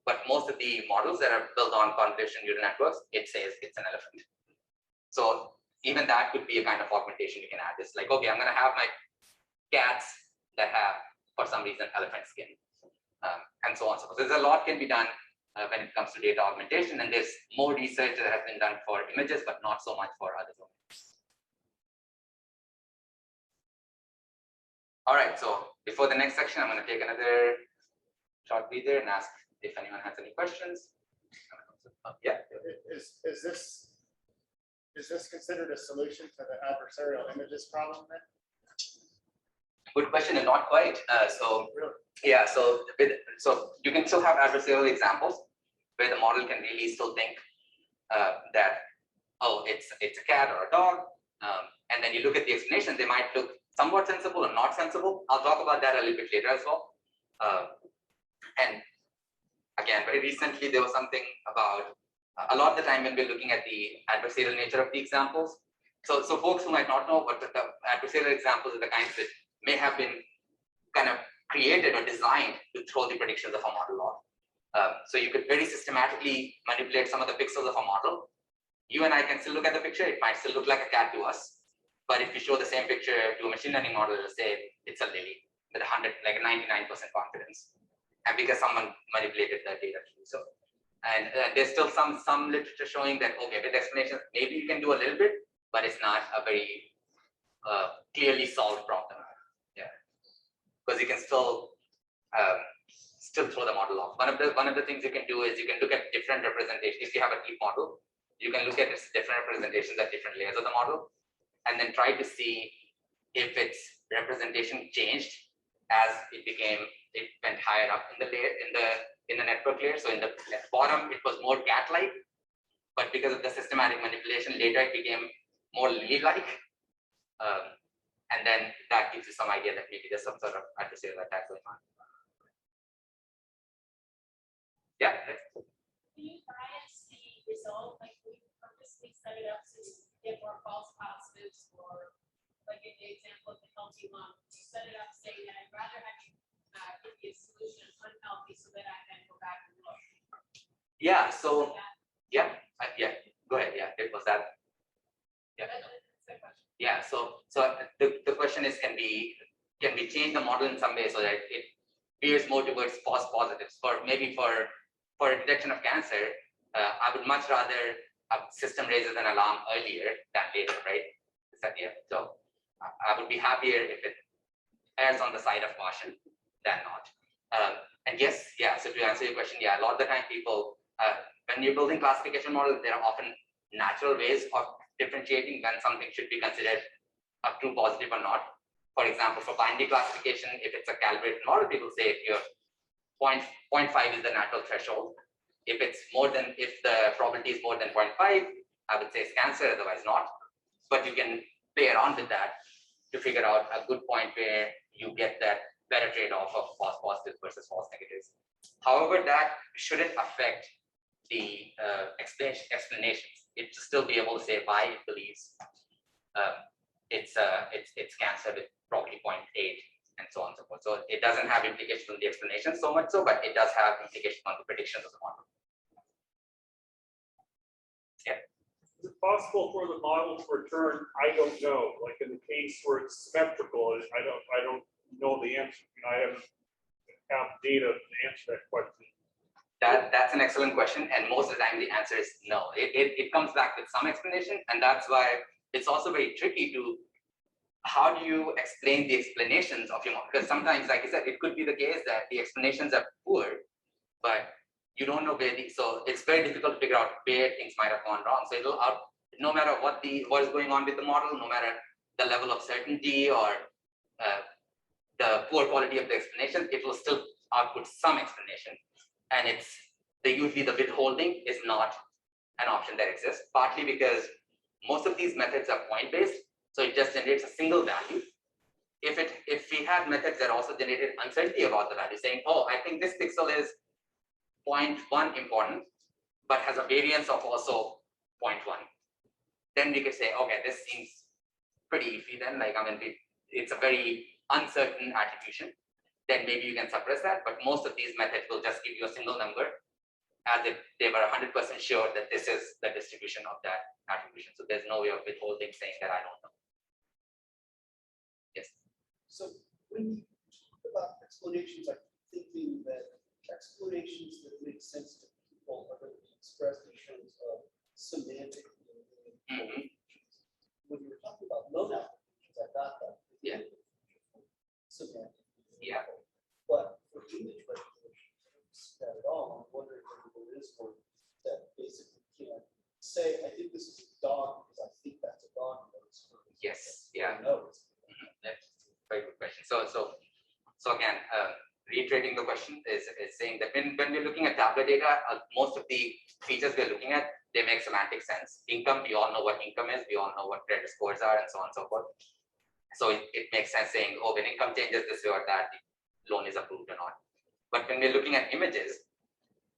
But most of the models that are built on convolutional neural networks, it says it's an elephant. So even that could be a kind of augmentation you can add. It's like, okay, I'm going to have my cats that have, for some reason, elephant skin, and so on and so forth. There's a lot can be done when it comes to data augmentation, and there's more research that has been done for images, but not so much for other domains. All right, so before the next section, I'm going to take another short breather and ask if anyone has any questions. Yeah. Is this considered a solution to the adversarial images problem then? Good question, and not quite. Yeah, so you can still have adversarial examples where the model can really still think that, oh, it's a cat or a dog, and then you look at the explanation, they might look somewhat sensible or not sensible. I'll talk about that a little bit later as well. And again, very recently there was something about a lot of the time when we're looking at the adversarial nature of the examples. So folks who might not know what the adversarial examples are, the kinds that may have been kind of created or designed to throw the predictions of a model off. So you could very systematically manipulate some of the pixels of a model. You and I can still look at the picture, it might still look like a cat to us. But if you show the same picture to a machine learning model, it'll say it's a lily with 99% confidence. And because someone manipulated the data tree. So, and there's still some literature showing that, okay, with explanations, maybe you can do a little bit, but it's not a very clearly solved problem. Yeah, because you can still throw the model off. One of the things you can do is you can look at different representations. If you have a deep model, you can look at its different representations at different layers of the model, and then try to see if its representation changed as it went higher up in the layer, in the network layer. So in the bottom, it was more cat-like, but because of the systematic manipulation, later it became more lily-like. And then that gives you some idea that maybe there's some sort of adversarial attack going on. Yeah. Can you bias the result? Like, we purposely set it up to get more false positives, or like in the example of the healthy lung, you set it up saying that I'd rather have you give me a solution unhealthy so that I can go back and look. Yeah. So yeah. Go ahead. Yeah. It was that. Yeah. Yeah. So the question is, can we change the model in some way so that it veers more towards false positives? For a detection of cancer, I would much rather a system raises an alarm earlier than later, right? So I would be happier if it errs on the side of caution than not. And yes, yeah. So to answer your question, yeah, a lot of the time people, when you're building classification models, there are often natural ways of differentiating when something should be considered a true positive or not. For example, for binary classification, if it's a calibrated model, people say if you're 0.5 is the natural threshold. If the probability is more than 0.5, I would say it's cancer, otherwise not. But you can play around with that to figure out a good point where you get that better trade-off of false positives versus false negatives. However, that shouldn't affect the explanations. It should still be able to say why it believes it's cancer with probably 0.8 and so on and so forth. So it doesn't have implications on the explanation so much so, but it does have implications on the predictions of the model. possible for the model to return, I don't know, like in the case where it's symmetrical, I don't know the answer. You know, I haven't have data to answer that question. That's an excellent question, and most of the time the answer is no. It comes back with some explanation, and that's why it's also very tricky to how do you explain the explanations of your model? Because sometimes, like I said, it could be the case that the explanations are poor, but you don't know where so it's very difficult to figure out where things might have gone wrong. So it'll out, no matter what is going on with the model, no matter the level of certainty or the poor quality of the explanation, it will still output some explanation. And usually the withholding is not an option that exists, partly because most of these methods are point-based, so it just generates a single value. If we had methods that also generated uncertainty about the value, saying, oh, I think this pixel is 0.1 important, but has a variance of also 0.1, then we could say, okay, this seems pretty iffy then, like, I mean, it's a very uncertain attribution, then maybe you can suppress that, but most of these methods will just give you a single number as if they were 100% sure that this is the distribution of that attribution. So there's no way of withholding saying that I don't know. Yes. So when you talk about explanations, I'm thinking that explanations that make sense to people are going to be expressed in terms of semantic meaning. When you were talking about loan applications, I got that. Yeah. Semantic. Yeah. But for image recognition, I don't see that at all. I'm wondering whether there is one that basically can say, I think this is a dog because I think that's a dog. Yes. Yeah. No. That's a very good question. So again, reiterating the question is saying that when we're looking at tabular data, most of the features we're looking at, they make semantic sense. Income, we all know what income is, we all know what credit scores are, and so on and so forth. So it makes sense saying, oh, when income changes this way or that, the loan is approved or not. But when we're looking at images,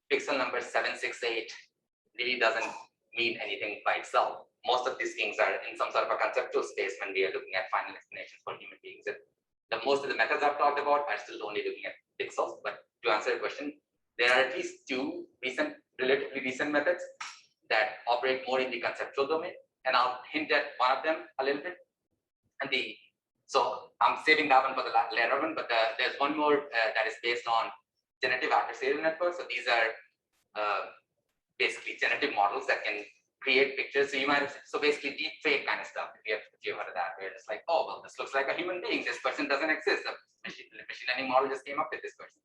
pixel number 768 really doesn't mean anything by itself. Most of these things are in some sort of a conceptual space when we are looking at final explanations for human beings. Most of the methods I've talked about are still only looking at pixels. But to answer your question, there are at least two relatively recent methods that operate more in the conceptual domain. And I'll hint at one of them a little bit. And so I'm saving that one for the later one, but there's one more that is based on generative adversarial networks. So these are basically generative models that can create pictures. So you might have, so basically deep fake kind of stuff, if you've heard of that, where it's like, oh, well, this looks like a human being. This person doesn't exist. The machine learning model just came up with this person.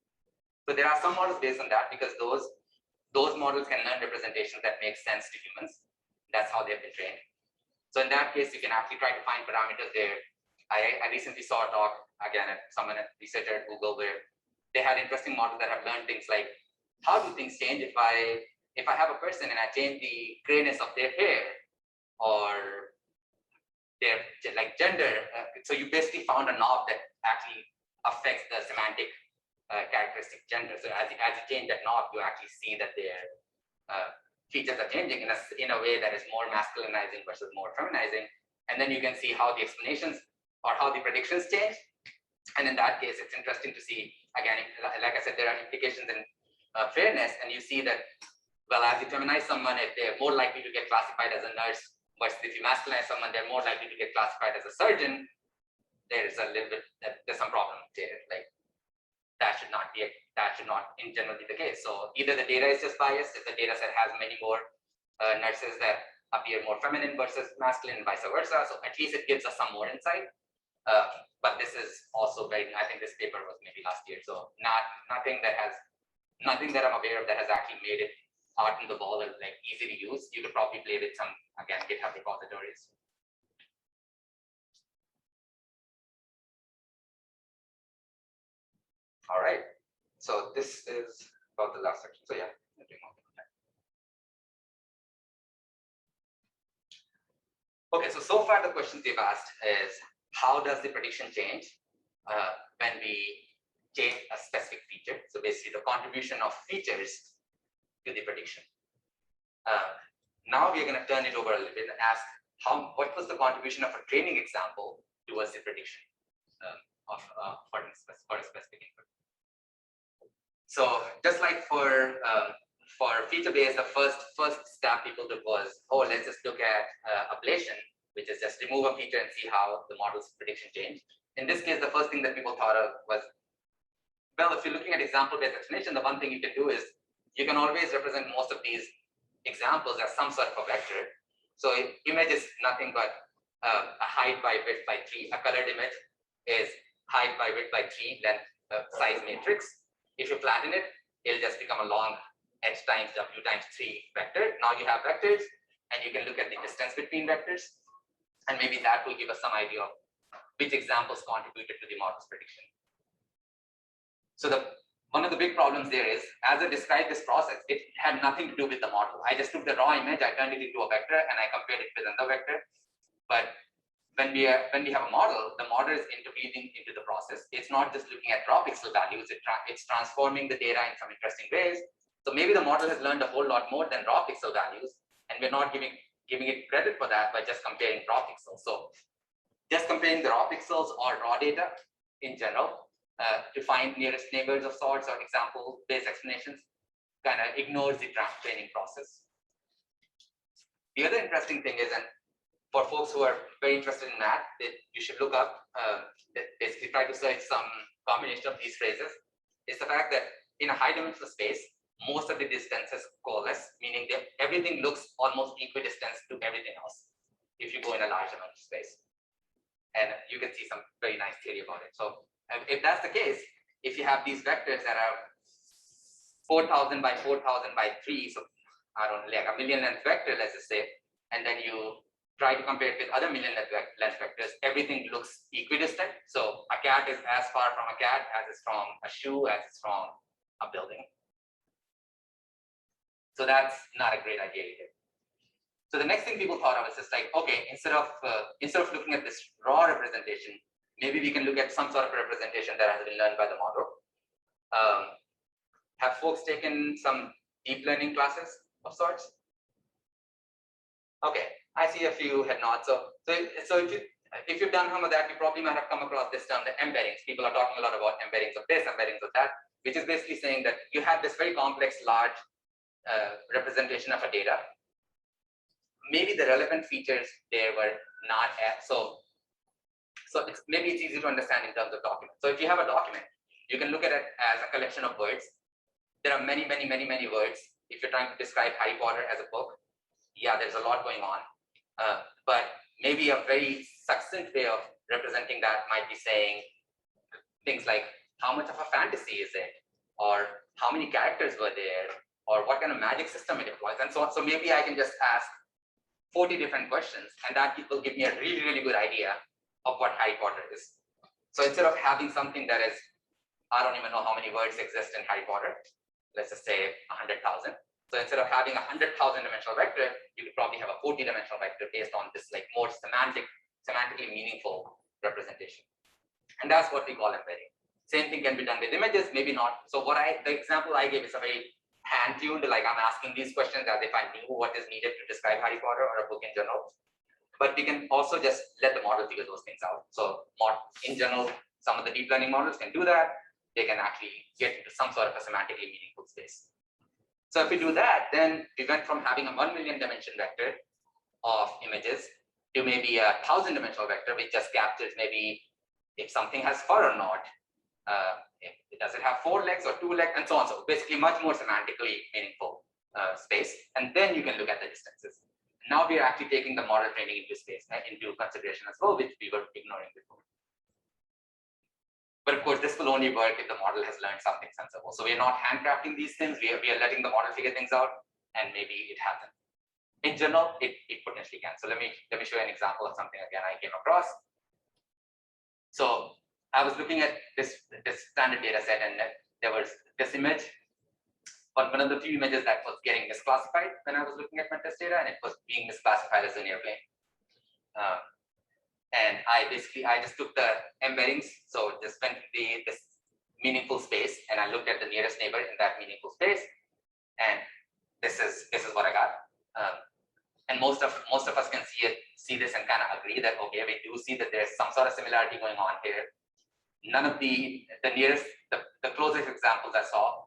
So there are some models based on that because those models can learn representations that make sense to humans. That's how they've been trained. So in that case, you can actually try to find parameters there. I recently saw a talk, again, at a researcher at Google, where they had interesting models that have learned things like, how do things change if I have a person and I change the grayness of their hair or their like gender? So you basically found a knob that actually affects the semantic characteristic gender. So as you change that knob, you actually see that their features are changing in a way that is more masculinizing versus more feminizing. And then you can see how the explanations or how the predictions change. And in that case, it's interesting to see, again, like I said, there are implications in fairness. And you see that, well, as you feminize someone, if they're more likely to get classified as a nurse, versus if you masculinize someone, they're more likely to get classified as a surgeon. There's a little bit, there's some problem there. Like that should not in general be the case. So either the data is just biased, if the data set has many more nurses that appear more feminine versus masculine and vice versa. So at least it gives us some more insight. But this is also very, I think this paper was maybe last year. So nothing that I'm aware of that has actually made it out in the ball and like easy to use. You could probably play with some, again, GitHub repositories. All right. So this is about the last section. So yeah. Okay, so far the questions they've asked is, how does the prediction change when we change a specific feature? So basically the contribution of features to the prediction. Now we're going to turn it over a little bit and ask what was the contribution of a training example towards the prediction for a specific input. So just like for for feature-based, the first step people took was, oh, let's just look at ablation, which is just remove a feature and see how the model's prediction changed. In this case, the first thing that people thought of was, well, if you're looking at example-based explanation, the one thing you can do is you can always represent most of these examples as some sort of a vector. So image is nothing but a height by width by 3. A colored image is height by width by 3 length size matrix. If you flatten it, it'll just become a long h times w times 3 vector. Now you have vectors, and you can look at the distance between vectors, and maybe that will give us some idea of which examples contributed to the model's prediction. So one of the big problems there is, as I described this process, it had nothing to do with the model. I just took the raw image, I turned it into a vector, and I compared it with another vector. But when we have a model, the model is interweaving into the process. It's not just looking at raw pixel values, it's transforming the data in some interesting ways. So maybe the model has learned a whole lot more than raw pixel values, and we're not giving it credit for that by just comparing raw pixels. So just comparing the raw pixels or raw data in general to find nearest neighbors of sorts or example-based explanations kind of ignores the training process. The other interesting thing is, and for folks who are very interested in math, you should look up, basically try to search some combination of these phrases, is the fact that in a high-dimensional space, most of the distances coalesce, meaning that everything looks almost equidistant to everything else if you go in a large dimensional space. And you can see some very nice theory about it. So if that's the case, if you have these vectors that are 4,000 by 4,000 by 3, so I don't know, like a million length vector, let's just say, and then you try to compare it with other million length vectors, everything looks equidistant. So a cat is as far from a cat as it's from a shoe, as it's from a building. So that's not a great idea either. So the next thing people thought of is just like, okay, instead of looking at this raw representation, maybe we can look at some sort of representation that has been learned by the model. Have folks taken some deep learning classes of sorts? Okay, I see a few head nods. So if you've done some of that, you probably might have come across this term, the embeddings. People are talking a lot about embeddings of this, embeddings of that, which is basically saying that you have this very complex, large representation of a data. Maybe the relevant features there were not as so maybe it's easy to understand in terms of documents. So if you have a document, you can look at it as a collection of words. There are many words. If you're trying to describe Harry Potter as a book, yeah, there's a lot going on. But maybe a very succinct way of representing that might be saying things like, how much of a fantasy is it? Or how many characters were there? Or what kind of magic system it employs? And so on. So maybe I can just ask 40 different questions, and that will give me a really good idea of what Harry Potter is. So instead of having something that is, I don't even know how many words exist in Harry Potter, let's just say 100,000. So instead of having a 100,000 dimensional vector, you could probably have a 40-dimensional vector based on this like more semantically meaningful representation. And that's what we call embedding. Same thing can be done with images, maybe not. So the example I gave is a very hand-tuned, like I'm asking these questions as if I knew what is needed to describe Harry Potter or a book in general. But we can also just let the model figure those things out. So in general, some of the deep learning models can do that. They can actually get into some sort of a semantically meaningful space. So if we do that, then we went from having a 1 million dimension vector of images to maybe a 1,000-dimensional vector, which just captures maybe if something has fur or not. Does it have 4 legs or 2 legs, and so on. So basically much more semantically meaningful space. And then you can look at the distances. Now we are actually taking the model training into space, into consideration as well, which we were ignoring before. But of course, this will only work if the model has learned something sensible. So we're not handcrafting these things. We are letting the model figure things out, and maybe it hasn't. In general, it potentially can. So let me show you an example of something again I came across. So I was looking at this standard data set, and there was this image, one of the few images that was getting misclassified when I was looking at my test data, and it was being misclassified as an airplane. And I just took the embeddings, so just went to this meaningful space, and I looked at the nearest neighbor in that meaningful space, and this is what I got. And most of us can see this and kind of agree that okay, we do see that there's some sort of similarity going on here. None of the closest examples I saw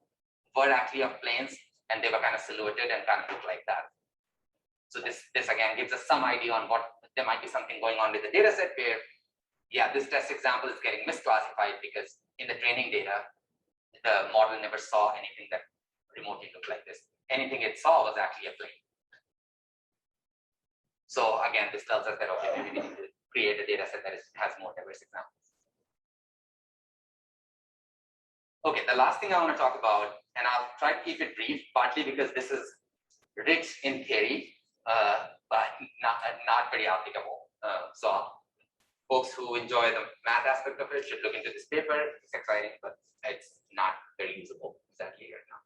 were actually of planes and they were kind of silhouetted and kind of looked like that. So this again gives us some idea on what there might be something going on with the data set where, yeah, this test example is getting misclassified because in the training data, the model never saw anything that remotely looked like this. Anything it saw was actually a plane. So again, this tells us that, okay, maybe we need to create a data set that has more diverse examples. Okay, the last thing I want to talk about, and I'll try to keep it brief, partly because this is rich in theory, but not very applicable. So folks who enjoy the math aspect of it should look into this paper. It's exciting, but it's not very usable exactly right now.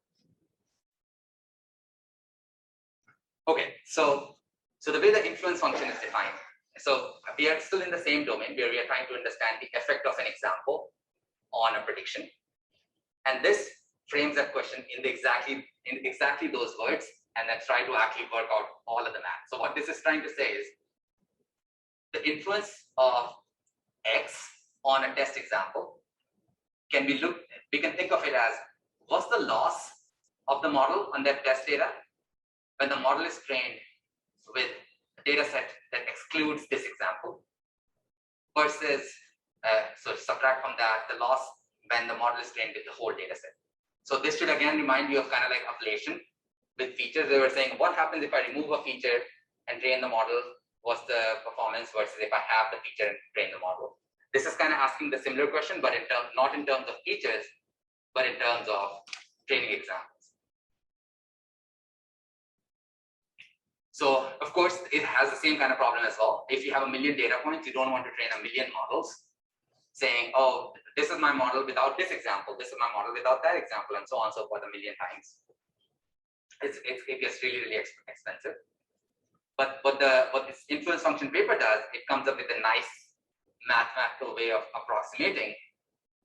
Okay, so the way the influence function is defined. So we are still in the same domain where we are trying to understand the effect of an example on a prediction. And this frames that question in exactly those words, and then try to actually work out all of the math. So what this is trying to say is the influence of X on a test example we can think of it as, what's the loss of the model on that test data when the model is trained with a data set that excludes this example versus, so subtract from that the loss when the model is trained with the whole data set. So this should again remind you of kind of like ablation with features. They were saying, what happens if I remove a feature and train the model? What's the performance versus if I have the feature and train the model? This is kind of asking the similar question, but not in terms of features, but in terms of training examples. So of course, it has the same kind of problem as well. If you have a million data points, you don't want to train a million models saying, oh, this is my model without this example, this is my model without that example, and so on and so forth a million times. It gets really, really expensive. But what this influence function paper does, it comes up with a nice mathematical way of approximating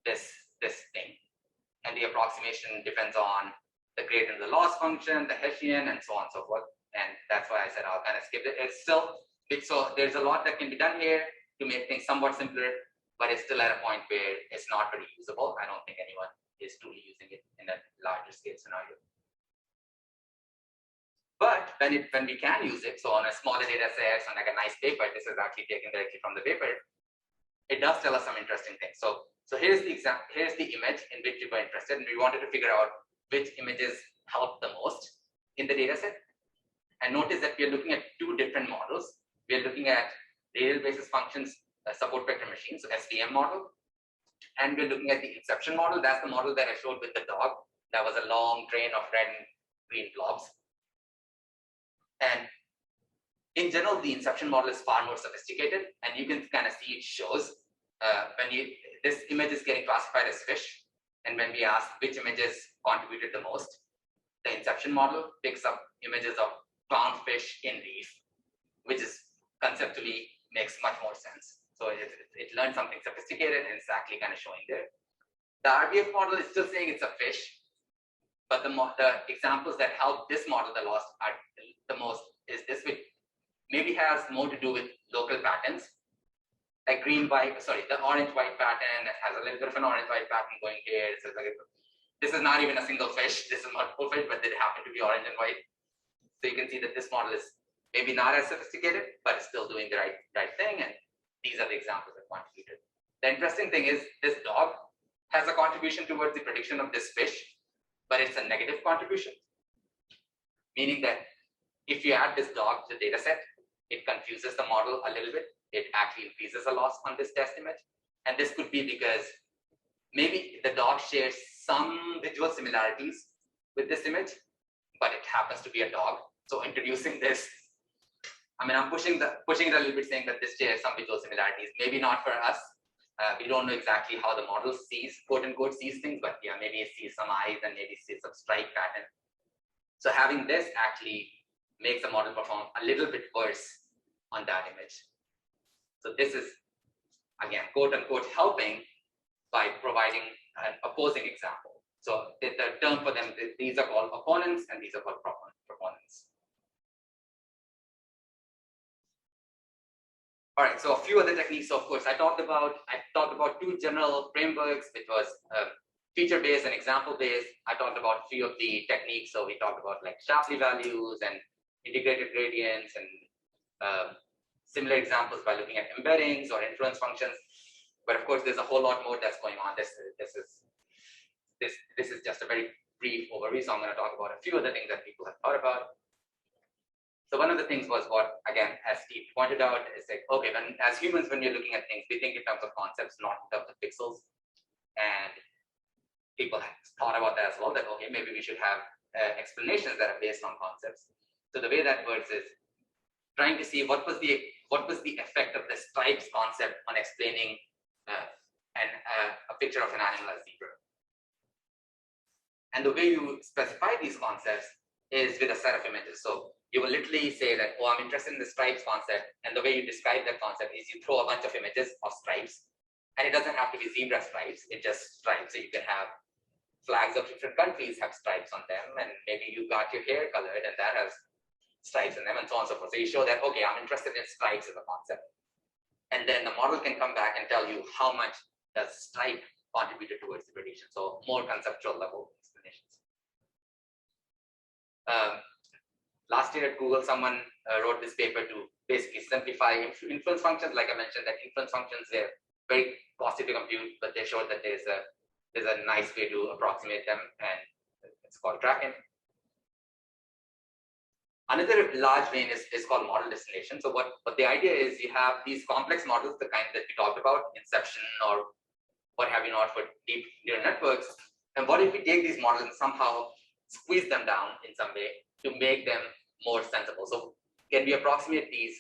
this thing. And the approximation depends on the gradient of the loss function, the Hessian, and so on and so forth. And that's why I said I'll kind of skip it. It's still, so there's a lot that can be done here to make things somewhat simpler, but it's still at a point where it's not very usable. I don't think anyone is truly using it in a larger scale scenario. But when we can use it, so on a smaller data set, on like a nice paper, this is actually taken directly from the paper, it does tell us some interesting things. So here's the image in which we were interested, and we wanted to figure out which images help the most in the data set. And notice that we are looking at two different models. We are looking at radial basis functions support vector machine, so SVM model. And we're looking at the inception model. That's the model that I showed with the dog. That was a long train of red and green blobs. And in general, the inception model is far more sophisticated, and you can kind of see it shows this image is getting classified as fish. And when we ask which images contributed the most, the inception model picks up images of clownfish in reef, which is conceptually makes much more sense. So it learned something sophisticated, and it's actually kind of showing there. The RBF model is still saying it's a fish, but the examples that help this model the most is this, which maybe has more to do with local patterns, like the orange-white pattern has a little bit of an orange-white pattern going here. So this is not even a single fish, this is multiple fish, but they happen to be orange and white. So you can see that this model is maybe not as sophisticated, but it's still doing the right thing, and these are the examples that contributed. The interesting thing is this dog has a contribution towards the prediction of this fish, but it's a negative contribution, meaning that if you add this dog to the data set, it confuses the model a little bit. It actually increases a loss on this test image. And this could be because maybe the dog shares some visual similarities with this image, but it happens to be a dog. So introducing this, I mean, I'm pushing it a little bit, saying that this shares some visual similarities. Maybe not for us. We don't know exactly how the model sees, quote unquote, sees things, but yeah, maybe it sees some eyes and maybe sees some stripe pattern. So having this actually makes the model perform a little bit worse on that image. So this is, again, quote unquote, helping by providing an opposing example. So the term for them, these are called opponents and these are called proponents. All right, so a few other techniques. So of course, I talked about two general frameworks, which was feature-based and example-based, I talked about a few of the techniques. So we talked about like Shapley values and integrated gradients and similar examples by looking at embeddings or influence functions. But of course, there's a whole lot more that's going on. This is just a very brief overview. So I'm going to talk about a few of the things that people have thought about. So one of the things was what, again, as Steve pointed out, is like, okay, as humans, when you're looking at things, we think in terms of concepts, not in terms of pixels. And people have thought about that as well, that, okay, maybe we should have explanations that are based on concepts. So the way that works is trying to see what was the effect of the stripes concept on explaining a picture of an animal as zebra. And the way you specify these concepts is with a set of images. So you will literally say that, oh, I'm interested in the stripes concept. And the way you describe that concept is you throw a bunch of images of stripes. And it doesn't have to be zebra stripes, it's just stripes. So you can have flags of different countries have stripes on them. And maybe you got your hair colored and that has stripes in them and so on and so forth. So you show that, okay, I'm interested in stripes as a concept. And then the model can come back and tell you how much does stripe contributed towards the prediction. So more conceptual level explanations. Last year at Google, someone wrote this paper to basically simplify influence functions. Like I mentioned, that influence functions, they're very costly to compute, but they showed that there's a nice way to approximate them, and it's called tracking. Another large vein is called model distillation. So what the idea is, you have these complex models, the kind that we talked about, inception or what have you not for deep neural networks. And what if we take these models and somehow squeeze them down in some way to make them more sensible? So can we approximate these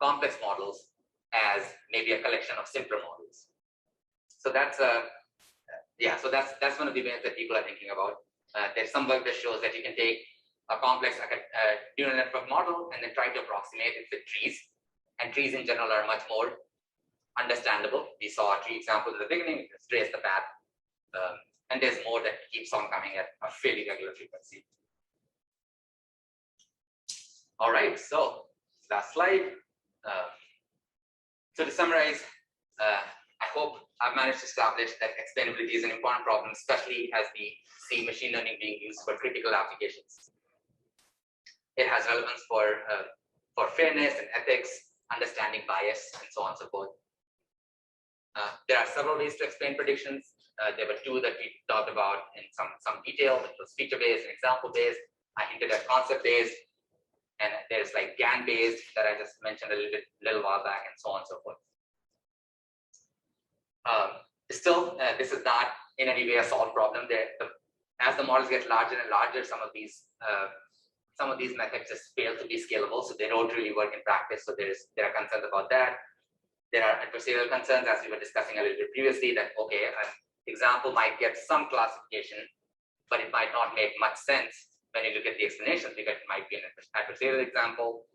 complex models as maybe a collection of simpler models? So that's that's one of the ways that people are thinking about. There's some work that shows that you can take a complex like a neural network model and then try to approximate it with trees. And trees in general are much more understandable. We saw a tree example in the beginning, let's trace the path. And there's more that keeps on coming at a fairly regular frequency. All right, so last slide. So to summarize, I hope I've managed to establish that explainability is an important problem, especially as we see machine learning being used for critical applications. It has relevance for fairness and ethics, understanding bias, and so on and so forth. There are several ways to explain predictions. There were two that we talked about in some detail, which was feature-based and example-based. I hinted at concept-based, and there's like GAN-based that I just mentioned a little while back, and so on and so forth. Still, this is not in any way a solved problem. As the models get larger and larger, some of these methods just fail to be scalable, so they don't really work in practice. So there are concerns about that. There are adversarial concerns, as we were discussing a little bit previously, that okay, an example might get some classification, but it might not make much sense when you look at the explanations, because it might be an adversarial example.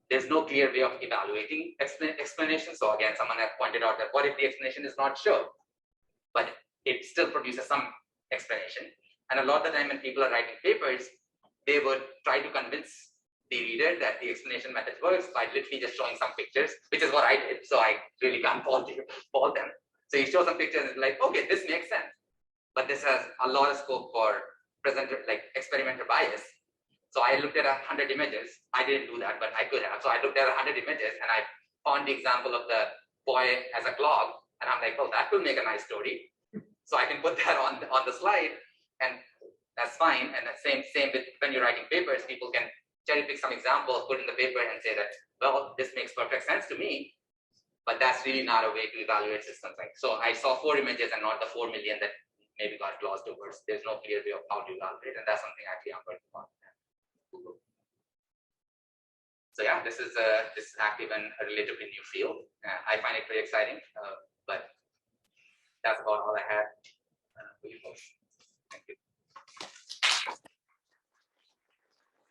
There's no clear way of evaluating explanation. So again, someone has pointed out that what if the explanation is not sure, but it still produces some explanation. And a lot of the time when people are writing papers, they would try to convince the reader that the explanation method works by literally just showing some pictures, which is what I did. So I really can't fault them. So you show some pictures and it's like, okay, this makes sense. But this has a lot of scope for experimenter bias. So I looked at 100 images. I didn't do that, but I could have. So I looked at 100 images and I found the example of the boy as a clog. And I'm like, oh, that will make a nice story. So I can put that on the slide, and that's fine. And the same with when you're writing papers, people can cherry pick some examples, put in the paper and say that, well, this makes perfect sense to me. But that's really not a way to evaluate systems. So I saw 4 images and not the 4 million that maybe got glossed over. There's no clear way of how to evaluate, and that's something actually I'm working on. So yeah, this is active and a relatively new field. I find it pretty exciting, but that's about all I had for you folks.